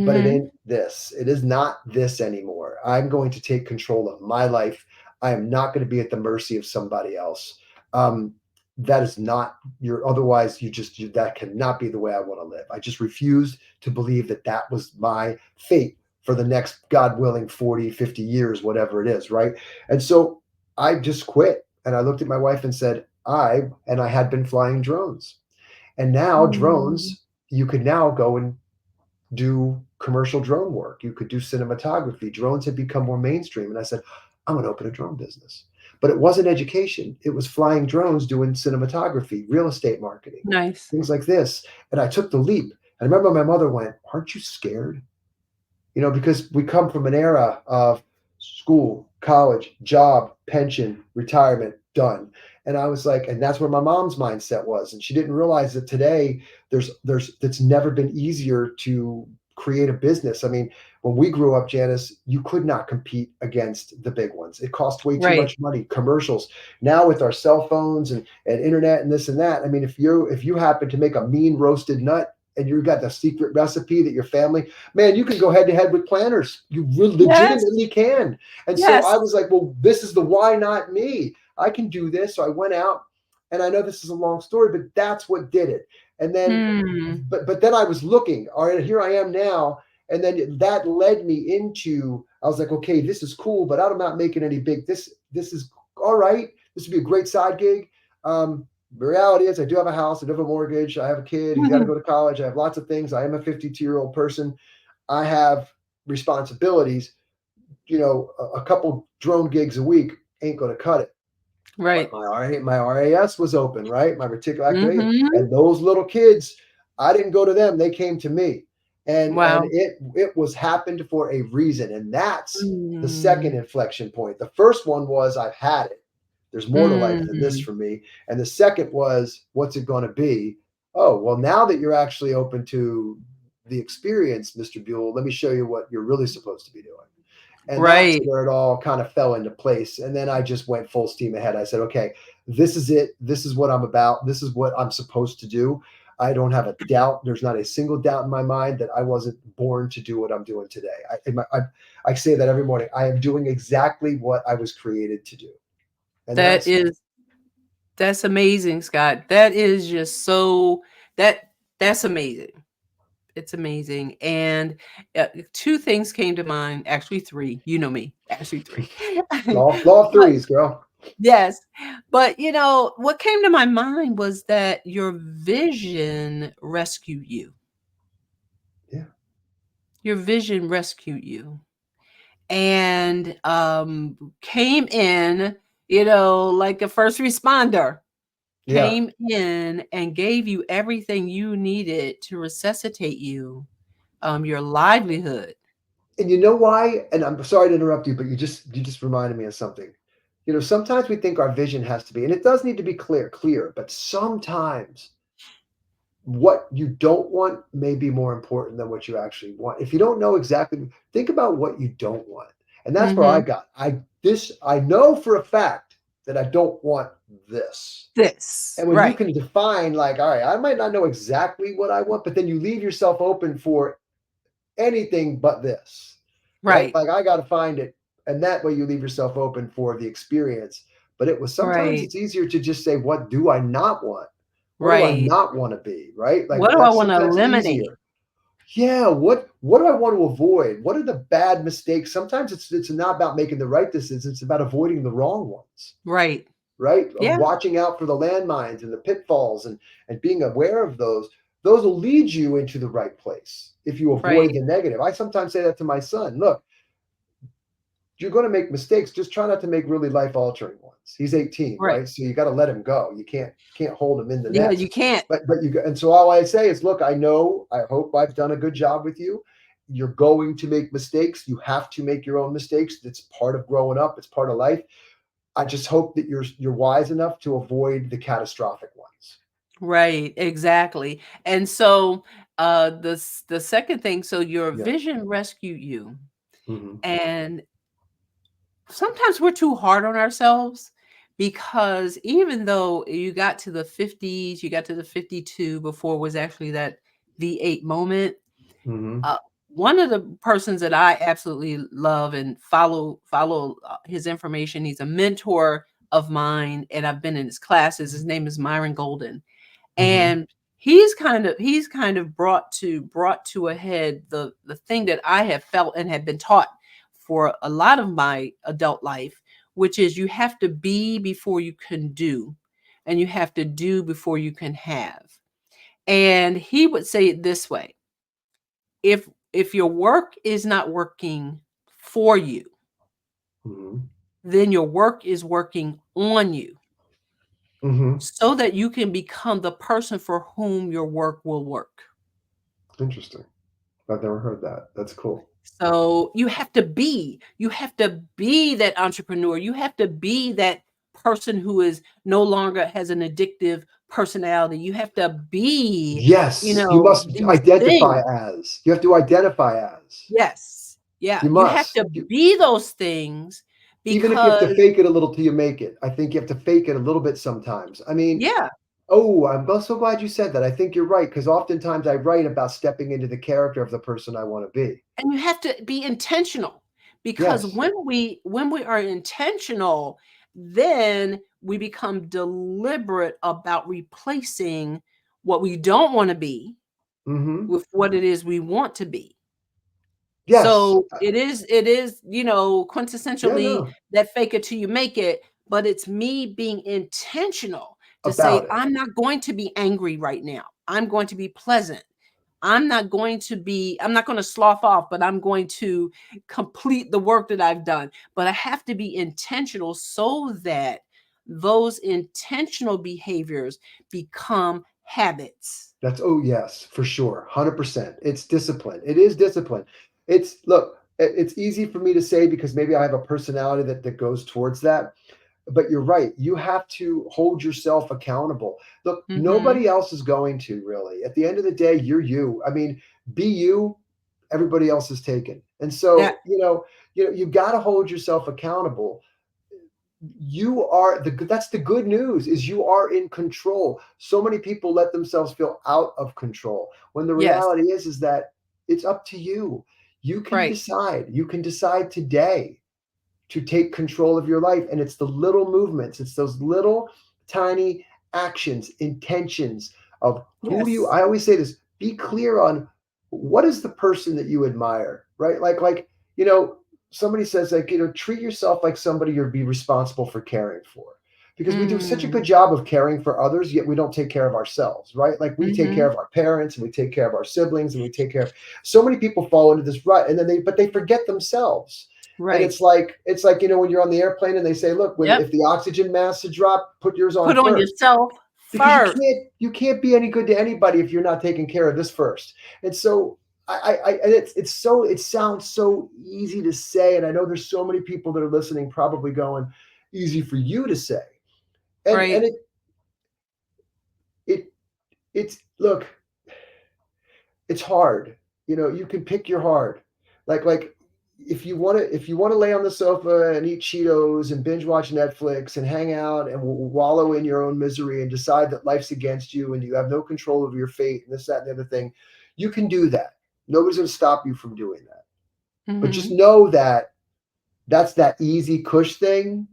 but it
mhm,
ain't this. It is not this anymore. I'm going to take control of my life. I am not going to be at the mercy of somebody else. Um, that is not your, otherwise that cannot be the way I want to live. I just refused to believe that that was my fate for the next, God willing, 40, 50 years, whatever it is. Right. And so I just quit, and I looked at my wife and said, I had been flying drones, and now
mm,
drones, you could now go and do commercial drone work. You could do cinematography. Drones had become more mainstream. And I said, I'm going to open a drone business. But it wasn't education. It was flying drones, doing cinematography, real estate marketing,
nice.
things like this. And I took the leap. And I remember my mother went, aren't you scared? Because we come from an era of school, college, job, pension, retirement, done. And I was like, and that's where my mom's mindset was. And she didn't realize that today it's never been easier to create a business. I mean, when we grew up, Janice, you could not compete against the big ones. It cost way too
Right.
much money. Commercials. Now with our cell phones and internet and this and that, I mean, if you happen to make a mean roasted nut and you got the secret recipe that your family, man, you can go head to head with planners. You
Yes,
legitimately can. And so
yes.
I was like, well, this is the why not me? I can do this. So I went out, and I know this is a long story, but that's what did it. And then,
Hmm,
but then I was looking, all right, here I am now. And then that led me into, I was like, okay, this is cool, but I'm not making any big, this is all right. This would be a great side gig. The reality is I do have a house, I do have a mortgage, I have a kid, he's got to
mhm,
go to college, I have lots of things. I am a 52-year-old person. I have responsibilities. A couple drone gigs a week ain't going to cut it. But
right.
my RAS was open, right? My reticular activating,
Mhm,
and those little kids, I didn't go to them; they came to me, and
wow.
it was happened for a reason, and that's the second
Mm,
inflection point. The first one was, I've had it. There's more to life than this
mm,
for me, and the second was, what's it going to be? Oh, well, now that you're actually open to the experience, Mr. Buell, let me show you what you're really supposed to be doing. And that's
Right.
where it all kind of fell into place. And then I just went full steam ahead. I said, okay, this is it. This is what I'm about. This is what I'm supposed to do. I don't have a doubt. There's not a single doubt in my mind that I wasn't born to do what I'm doing today. I say that every morning. I am doing exactly what I was created to do. And
That
that's
is that's amazing, Scott. That is just so that's amazing. It's amazing. And two things came to mind, actually three. You know me, actually three.
law of
But
threes, girl.
yes, but what came to my mind was that your vision rescued you.
Yeah.
Your vision rescued you. And came in, like a first responder,
Yeah.
came in and gave you everything you needed to resuscitate you, your livelihood.
And you know why? And I'm sorry to interrupt you, but you just reminded me of something. Sometimes we think our vision has to be, and it does need to be clear, but sometimes what you don't want may be more important than what you actually want. If you don't know exactly, think about what you don't want. And that's where I
Mhm.
got. I know for a fact that I don't want this.
This,
And when you
right,
can define, like, all right, I might not know exactly what I want, but then you leave yourself open for anything but this, right?
right,
Like, I got to find it. And that way you leave yourself open for the experience. But sometimes
right,
it's easier to just say, what do I not want? What do I
right.
not want to be? Right? Like,
What do I
that's
want to
sometimes
eliminate?
easier. Yeah. What do I want to avoid? What are the bad mistakes? Sometimes it's not about making the right decisions. It's about avoiding the wrong ones,
Right.
right? Of
Yeah,
watching out for the landmines and the pitfalls and being aware of those. Those will lead you into the right place if you avoid
right,
the negative. I sometimes say that to my son. Look, you're going to make mistakes. Just try not to make really life altering ones. He's 18,
right.
right? So you got to let him go. You can't hold him in the
Yeah, you
nest.
can't.
But and so all I say is, look, I know. I hope I've done a good job with you. You're going to make mistakes. You have to make your own mistakes. It's part of growing up. It's part of life. I just hope that you're wise enough to avoid the catastrophic ones.
Right, exactly. And so the second thing, so your
Yeah.
vision rescued you.
Hmm.
And sometimes we're too hard on ourselves, because even though you got to the 50s, you got to the 52 before was actually that V8 moment.
Hmm.
Uh, one of the persons that I absolutely love and follow his information. He's a mentor of mine, and I've been in his classes. His name is Myron Golden,
Hmm.
and he's kind of brought to a head the thing that I have felt and have been taught for a lot of my adult life, which is you have to be before you can do, and you have to do before you can have. And he would say it this way: if your work is not working for you,
Hmm.
then your work is working on you,
Hmm.
so that you can become the person for whom your work will work.
Interesting. I've never heard that. That's cool.
So you have to be that entrepreneur. You have to be that person who is no longer has an addictive personality. You have to be,
Yes, you must
these
identify
things.
as. You have to identify as.
Yes. Yeah.
You
You have
must.
to be those things
Even if you have to
because,
fake it a little till you make it. I think you have to fake it a little bit sometimes. I mean,
yeah.
oh, so glad you said that. I think you're right, because oftentimes I write about stepping into the character of the person I want to be.
And you have to be intentional, because
Yes.
when we are intentional, then we become deliberate about replacing what we don't want to be
Hmm.
with what it is we want to be.
Yes.
So it is
Yeah,
quintessentially
no,
that fake it till you make it, but it's me being intentional to say,
about it.
I'm not going to be angry right now. I'm going to be pleasant. I'm not going to slough off, but I'm going to complete the work that I've done. But I have to be intentional so that those intentional behaviors become habits.
Oh yes, for sure. 100%. It's discipline. It is discipline. Look, it's easy for me to say because maybe I have a personality that goes towards that. but you're right. You have to hold yourself accountable. Look,
Mhm.
nobody else is going to really. At the end of the day, you're you. I mean, be you. Everybody else is taken. And
That
so, you got to hold yourself accountable. You are that's the good news, is you are in control. So many people let themselves feel out of control when the
yes,
reality is that it's up to you. You can
right.
decide. You can decide today to take control of your life. And it's the little movements, it's those little tiny actions, intentions of who do you,
Yes.
I always say this, be clear on what is the person that you admire, right? You know, somebody says, like, treat yourself like somebody you'll be responsible for caring for. Because we do such a good
Mm.
job of caring for others, yet we don't take care of ourselves, right? Like we take care
Mhm.
of our parents and we take care of our siblings and we take care of so many people fall into this rut and then but they forget themselves. And
Right.
it's like, when you're on the airplane and they say, look, when
Yep.
if the oxygen mask is dropped, put yours
Put
on
on
first.
yourself
Because you
first.
can't be any good to anybody if you're not taking care of this first. And so and it sounds so easy to say, and I know there's so many people that are listening probably going, easy for you to say. And
Right.
it it's look, it's hard. You can pick your hard. Like if you want to lay on the sofa and eat Cheetos and binge watch Netflix and hang out and wallow in your own misery and decide that life's against you and you have no control over your fate and this, that, and the other thing, you can do that. Nobody's going to stop you from doing that. But just
Mhm.
know that that easy cush thing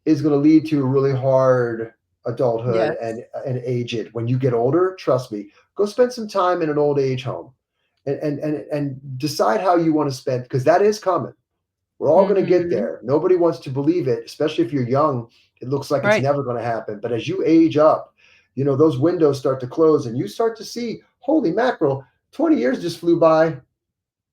is going to lead to a really hard adulthood
Yes.
and aged. When you get older, trust me, go spend some time in an old age home and decide how you want to spend, because that is coming. We're all going to get
Mhm.
there. Nobody wants to believe it, especially if you're young. It looks like it's
Right.
never going to happen. But as you age up, those windows start to close and you start to see, holy mackerel, 20 years just flew by.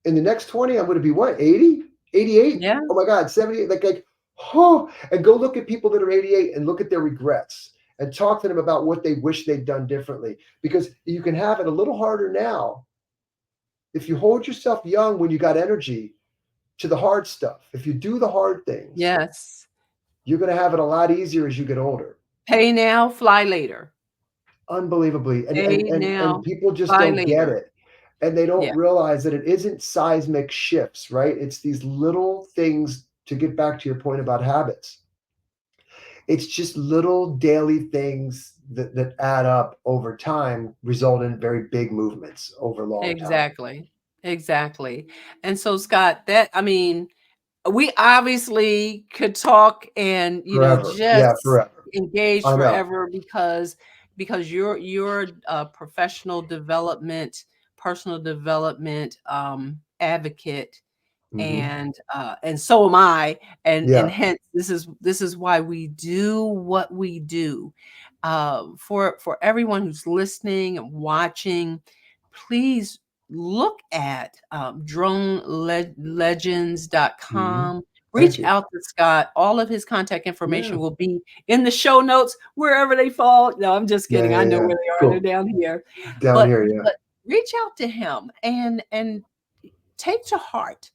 In the next 20, I'm going to be what, 80, 88?
Yeah.
Oh my God, 78. Oh, and go look at people that are 88 and look at their regrets and talk to them about what they wish they'd done differently. Because you can have it a little harder now if you hold yourself young when you got energy to the hard stuff. If you do the hard things,
Yes.
you're going to have it a lot easier as you get older.
Pay now, fly later.
Unbelievably. And and
Pay
and and
now,
people just
fly
don't get
later.
it. And they don't
Yeah.
realize that it isn't seismic shifts, right? It's these little things, to get back to your point about habits. It's just little daily things that add up over time, result in very big movements over a long time.
Exactly. Exactly. And so, Scott, that I mean, we obviously could talk and,
Forever. Yeah,
just
forever.
engage
I know.
forever because you're a professional development, personal development advocate,
Hmm.
and so am I, and
Yeah.
hence this is why we do what we do. For everyone who's listening and watching, please look at
Hmm.
dronelegends.com.
Thank
Reach
you.
out to Scott. All of his contact
Yeah.
information will be in the show notes wherever they fall. No, I'm just
Yeah.
kidding. I
Yeah.
know
Yeah.
where they are. They're
Cool.
down here.
Down
But
here. Yeah.
but reach out to him and take to heart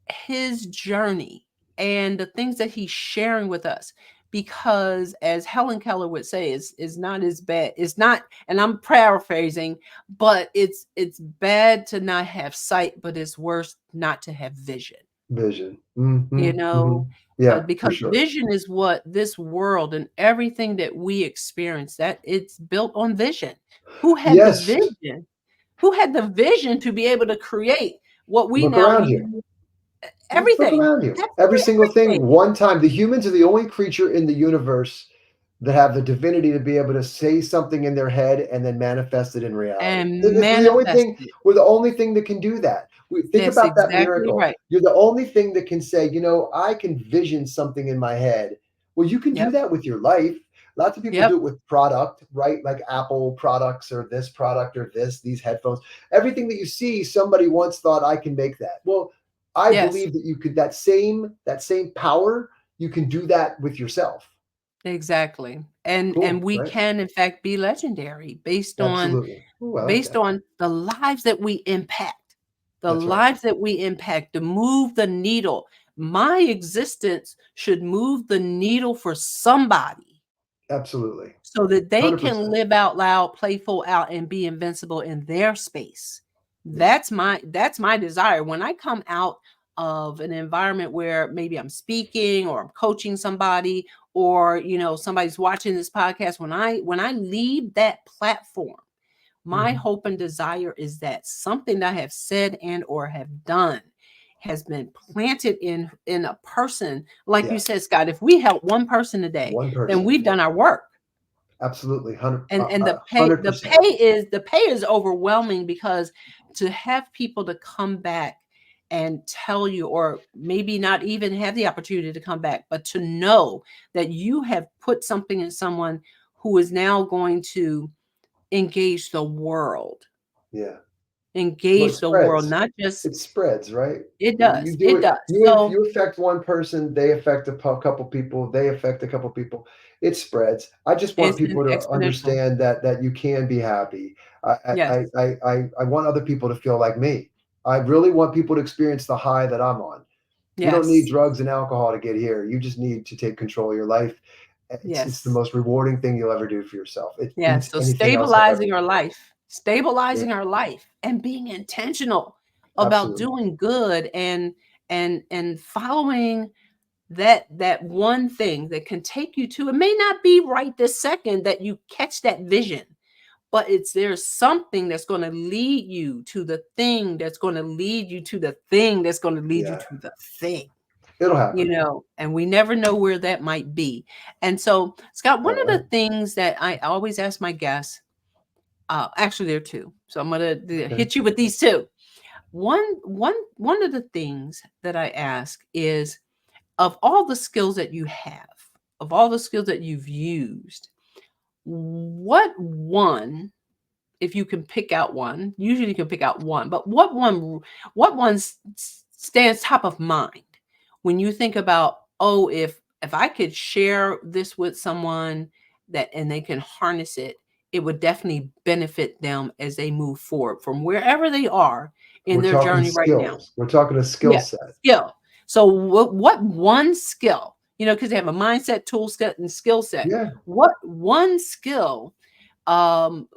his journey and the things that he's sharing with us, because as Helen Keller would say, is not as bad, it's not, and I'm paraphrasing, but it's bad to not have sight, but it's worse not to have vision.
Vision.
you
Hmm. Hmm.
know
Yeah, for
because
sure.
vision is what this world and everything that we experience, that it's built on vision. who had the
Yes.
vision who had the vision to be able to create what we
Look
now
around you.
use?
Look
Everything,
around you. Every
absolutely
single thing,
everything.
one time. The humans are the only creature in the universe that have the divinity to be able to say something in their head and then manifest it in reality.
And
This is the only
manifest
thing.
it.
We're the only thing that can do that. Think
That's
about that
exactly
miracle.
right.
You're the only thing that can say, I can vision something in my head. Well, you can do
Yep,
that with your life. Lots of people
yep,
do it with product, right? Like Apple products or this product or these headphones. Everything that you see, somebody once thought, I can make that. Well, I
yes,
believe that you could, that same power, you can do that with yourself.
exactly. And
Cool,
we
right?
can in fact be legendary
Absolutely. Oh, I like
based
that.
on the lives that we impact. The
That's right.
lives that we impact, to move the needle. my existence should move the needle for somebody
Absolutely.
so that they can
100%.
live out loud, playful out, and be invincible in their space.
Yeah.
That's my desire. When I come out of an environment where maybe I'm speaking or I'm coaching somebody, or somebody's watching this podcast, when I leave that platform, my
Mhm.
hope and desire is that something that I have said and or have done has been planted in a person. Like you
Yes.
said, Scott, if we help one person a day,
One
then
person.
we've done our work.
Absolutely. 100,
And the pay the
100%.
pay is overwhelming, because to have people to come back and tell you, or maybe not even have the opportunity to come back, but to know that you have put something in someone who is now going to engage the world.
Yeah. Well, it
Engage the world,
spreads.
not just.
It spreads, right?
It
You
does,
do
it
it.
does.
If
So
you affect one person, they affect couple people. They affect a couple people. It spreads. I just want
it's an
people to
exponential.
understand that you can be happy.
Yes,
I want other people to feel like me. I really want people to experience the high that I'm on. You don't need
yes,
drugs and alcohol to get here. You just need to take control of your life. It's the
yes.
most rewarding thing you'll ever do for yourself. It
Yeah,
beats
so
anything else I've ever
stabilizing our
done.
life,
Yeah,
and being intentional about
absolutely.
doing good, and following that one thing that can take you to. It may not be right this second that you catch that vision, but there's something that's going to lead you to the thing that's going to lead you to the thing that's going to lead you
Yeah,
to the thing.
it'll happen.
And we never know where that might be. And so, Scott, one
All
of the
right.
things that I always ask my guests, actually there are two, so I'm gonna
Okay.
hit you with these two. One of the things that I ask is, of all the skills that you have, of all the skills that you've used, what one, if you can pick out one, usually you can pick out one, but what one stands top of mind when you think about, oh, if I could share this with someone that and they can harness it, it would definitely benefit them as they move forward from wherever they are in
We're
their
talking
journey right now.
skills. We're talking a skill
Yeah,
set.
skill. So what one skill, because they have a mindset, tool set, and skill set.
Yeah.
What one skill um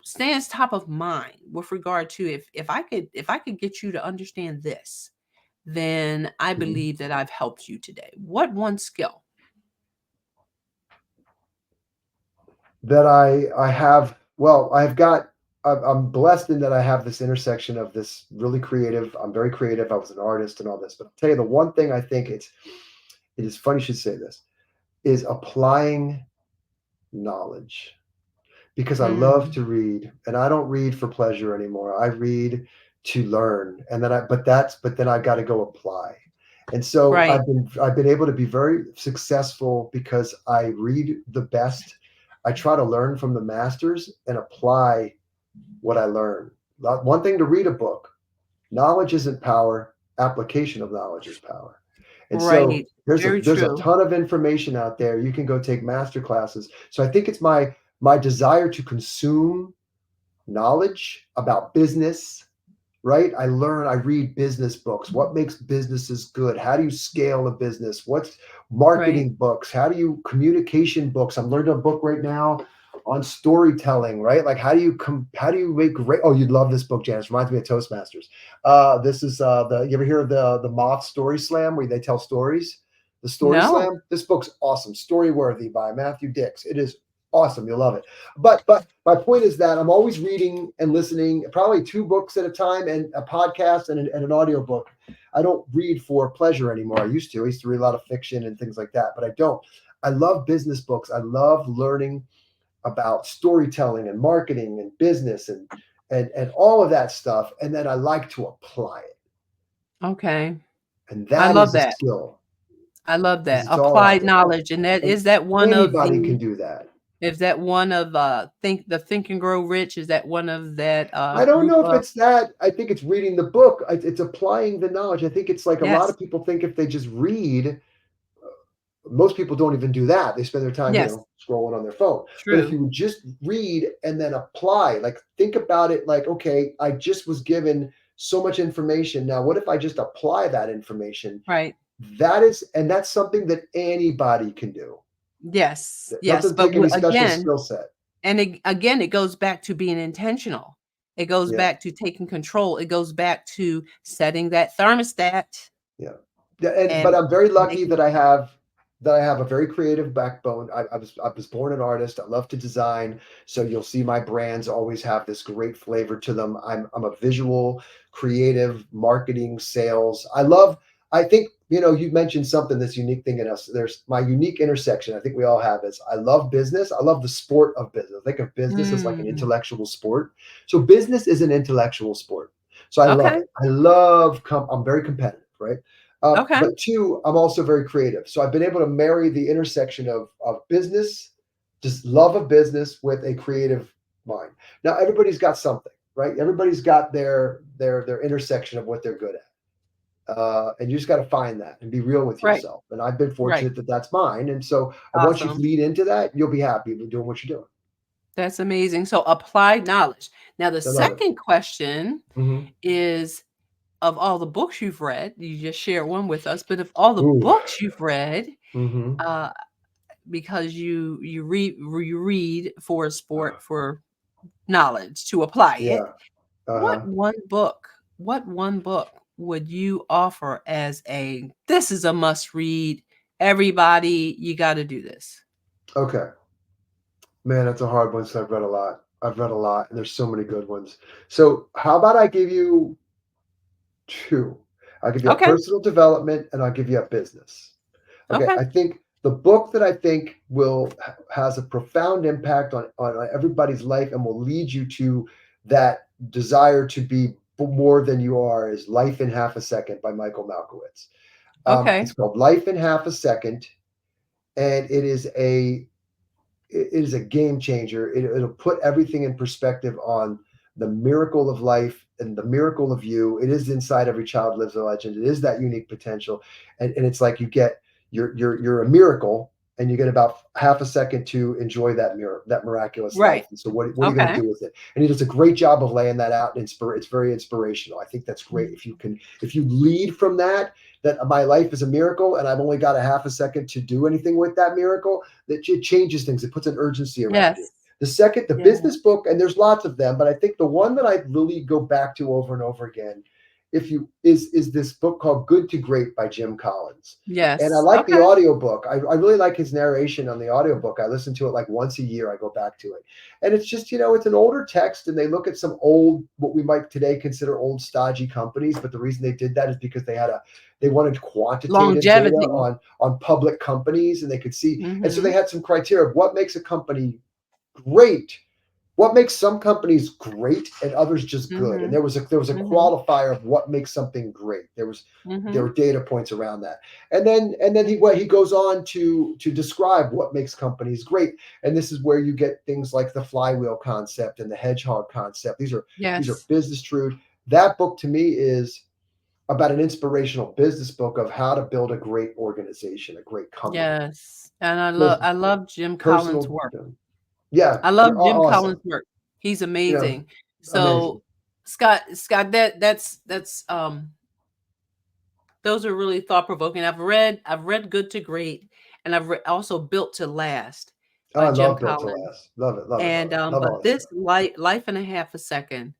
stands top of mind with regard to, if I could get you to understand this, then I
Mhm.
believe that I've helped you today. What one skill?
That I have. Well, I've got. I'm blessed in that I have this intersection of this really creative. I'm very creative. I was an artist and all this, but I'll tell you the one thing I think it is funny you should say this, is applying knowledge. Because I love
Mm,
to read, and I don't read for pleasure anymore. I read to learn, and then but then I got to go apply. And so
right,
I've been able to be very successful because I read the best. I try to learn from the masters and apply what I learn. One thing to read a book, knowledge isn't power, application of knowledge is power. And so
right. Very
there's a
true.
ton of information out there. You can go take master classes. So I think it's my desire to consume knowledge about business, right? I read business books. What makes businesses good? How do you scale a business? What's
Right.
marketing books? How do you communication books? I'm learning a book right now on storytelling, right? Like how do you make great, oh, you'd love this book, Janice. Reminds me of Toastmasters. This is you ever hear of the Moth Story Slam where they tell stories? The Story
No.
Slam. This book's awesome. Story Worthy by Matthew Dix. It is awesome. You'll love it. But my point is that I'm always reading and listening, probably 2 books at a time, and a podcast and an audio book. I don't read for pleasure anymore. I used to read a lot of fiction and things like that, but I don't. I love business books. I love learning about storytelling and marketing and business and all of that stuff. And then I like to apply it.
Okay.
And
I
that
love
is a
that.
skill
I love
because
that.
it's all out
Applied
there.
knowledge. And that
And
is that one of
anybody can
the
do that.
is that one of Think and Grow Rich? Is that one of that
I don't
group
know if
of?
it's that. I think it's reading the book. It's applying the knowledge. I think it's like a lot
Yes.
of people think if they just read, most people don't even do that. They spend their time,
Yes.
scrolling on their phone. But if
True.
you would just read and then apply, like think about it like, okay, I just was given so much information. Now, what if I just apply that information
Right.
that's something that anybody can do.
Yes,
It
yes,
doesn't
but
take any special
again,
skill set.
and again, it goes back to being intentional. It goes
Yeah.
back to taking control. It goes back to setting that thermostat
Yeah. Yeah, and but
and
I'm very lucky
making.
that I have a very creative backbone. I was born an artist. I love to design. So you'll see my brands always have this great flavor to them. I'm a visual, creative, marketing, sales. I think, you mentioned something, this unique thing in us. There's my unique intersection. I think we all have is I love business. I love the sport of business. I think of business as like an
Mm,
intellectual sport. So business is an intellectual sport. So I love
okay,
it. I'm very competitive, right?
okay,
But two, I'm also very creative. So I've been able to marry the intersection of business, just love of business with a creative mind. Now everybody's got something, right? Everybody's got their intersection of what they're good at. And you just got to find that and be real with
right,
yourself. And I've been
right.
fortunate that that's mine. And so once you
Awesome.
lead into that, you'll be happy with doing what you're doing.
That's amazing. So applied knowledge. Now, the
I love it.
second question
Hmm.
is, of all the books you've read, you just shared one with us, but of all the
Ooh.
books you've read,
Hmm.
uh, because you read for sport for knowledge to apply it,
Yeah.
what
Uh-huh.
one book, what one book would you offer as a this is a must read? Everybody, you got to do this.
Okay. Man, that's a hard one. So I've read a lot. I've read a lot, and there's so many good ones. So how about I give you two? I'll give you a
Okay.
personal development, and I'll give you a business. Okay,
Okay.
I think the book that I think has a profound impact on everybody's life and will lead you to that desire to be more than you are is Life in Half a Second by Michael Malkowitz.
Okay.
It's called Life in Half a Second, and it is a game changer. It'll put everything in perspective on the miracle of life and the miracle of you. It is inside every child lives a legend. It is that unique potential, and it's like you're a miracle, and you get about half a second to enjoy that miraculous life.
Right.
And so what are you going to
Okay.
do with it? And he does a great job of laying that out. And it's very inspirational. I think that's great if you lead from that my life is a miracle and I've only got a half a second to do anything with that miracle, that it changes things. It puts an urgency around you.
Yes.
The
Yeah.
business book, and there's lots of them, but I think the one that I really go back to over and over again, if you is this book called Good to Great by Jim Collins. And I
Yes.
like the
Okay.
audiobook. I really like his narration on the audiobook. I listen to it like once a year. I go back to it. And it's just, it's an older text and they look at some old, what we might today consider old stodgy companies. But the reason they did that is because they wanted quantitative data
Longevity.
on public companies and they could see. And so they
Mhm.
had some criteria of what makes a company great, what makes some companies great and others just good. And
Mhm.
there was a
Mhm.
qualifier of what makes something great. There
Mhm.
were data points around that. And then he goes on to describe what makes companies great. And this is where you get things like the flywheel concept and the hedgehog concept. These are
Yes.
business truth. That book to me is about an inspirational business book of how to build a great organization, a great company.
Yes. And I love
Those
I love Jim Collins'
personal,
work.
yeah,
I love
they're
Jim
awesome.
Collins' work. He's
You know,
amazing.
amazing.
So, Scott, that's those are really thought provoking. I've read Good to Great, and also Built to Last
Oh,
by
I
Jim
love Built to
Collins.
Last. Love it, love it, love
And
it. Love all
but
that
this
stuff.
life in a half a second,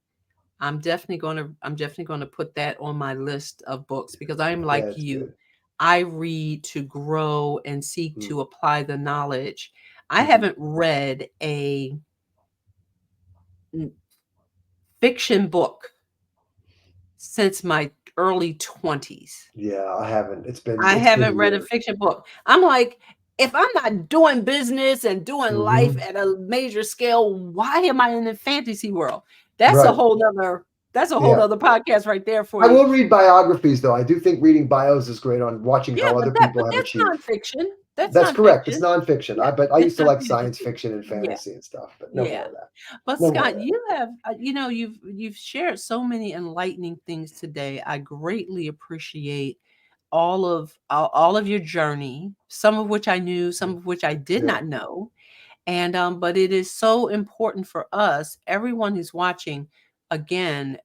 I'm definitely gonna put that on my list of books because I'm
Yeah,
like
it's
you.
good.
I read to grow and seek
Mm,
to apply the knowledge. I
mhm.
haven't read a n- fiction book since my early 20s.
Yeah, I haven't.
I
It's been
haven't read a
years.
fiction book. I'm like, if I'm not doing business and doing life
Mhm.
at a major scale, why am I in the fantasy world? That's a
Right.
whole nother that's a whole
Yeah.
nother podcast right there for
I
you.
will read biographies though. I do think reading bios is great on watching
Yeah,
how
but
other
that
people
but
have
that's
achieved.
nonfiction. That's
That's correct. It's
nonfiction.
nonfiction.
Yeah,
But I
it's
used to
not
like science
fantasy.
fiction and
Yeah,
fantasy and stuff, but no more
yeah.
of that.
But
No more
Scott,
of that.
you have you've shared so many enlightening things today. I greatly appreciate all of your journey, some of which I knew, some of which I did
Yeah.
not know. And but it is so important for us, everyone who's watching, again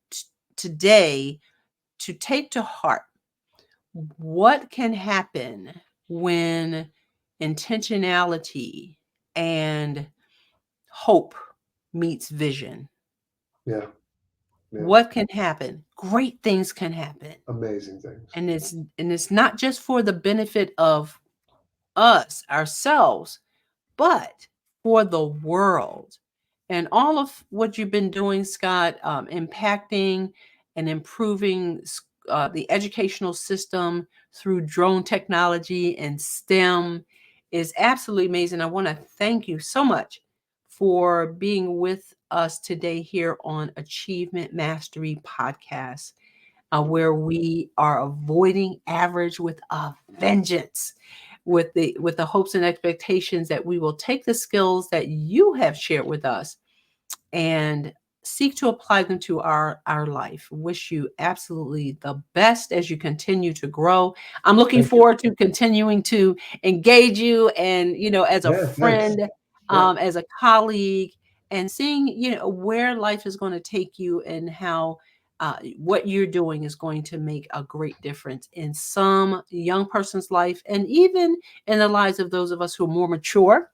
today, to take to heart what can happen when intentionality and hope meets vision?
Yeah. Yeah.
What can happen? Great things can happen.
Amazing things.
And it's not just for the benefit of us, ourselves, but for the world. And all of what you've been doing, Scott, impacting and improving the educational system through drone technology and STEM is absolutely amazing. I want to thank you so much for being with us today here on Achievement Mastery Podcast, where we are avoiding average with a vengeance, with the hopes and expectations that we will take the skills that you have shared with us and seek to apply them to our life. Wish you absolutely the best as you continue to grow. I'm looking
Thank you.
forward to continuing to engage you, and as a
Yeah, thanks.
friend,
Yeah.
as a colleague, and seeing where life is going to take you, and how what you're doing is going to make a great difference in some young person's life, and even in the lives of those of us who are more mature.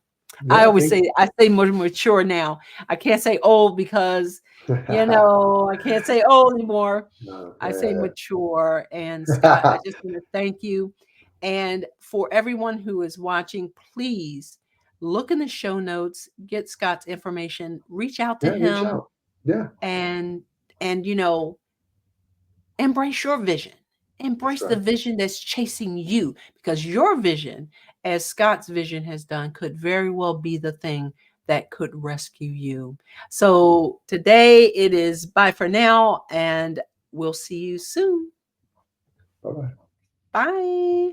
I
Yeah,
always
thank
say, I say more mature now. I can't say old because, I can't say old anymore.
No,
I say
yeah.
mature. And Scott, I just want to thank you. And for everyone who is watching, please look in the show notes, get Scott's information, reach out to
Yeah, reach
him,
out. Yeah,
and and embrace your vision.
that's
Embrace the
right.
vision that's chasing you, because your vision, as Scott's vision has done, could very well be the thing that could rescue you. So today it is bye for now, and we'll see you soon.
Bye-bye.
Bye.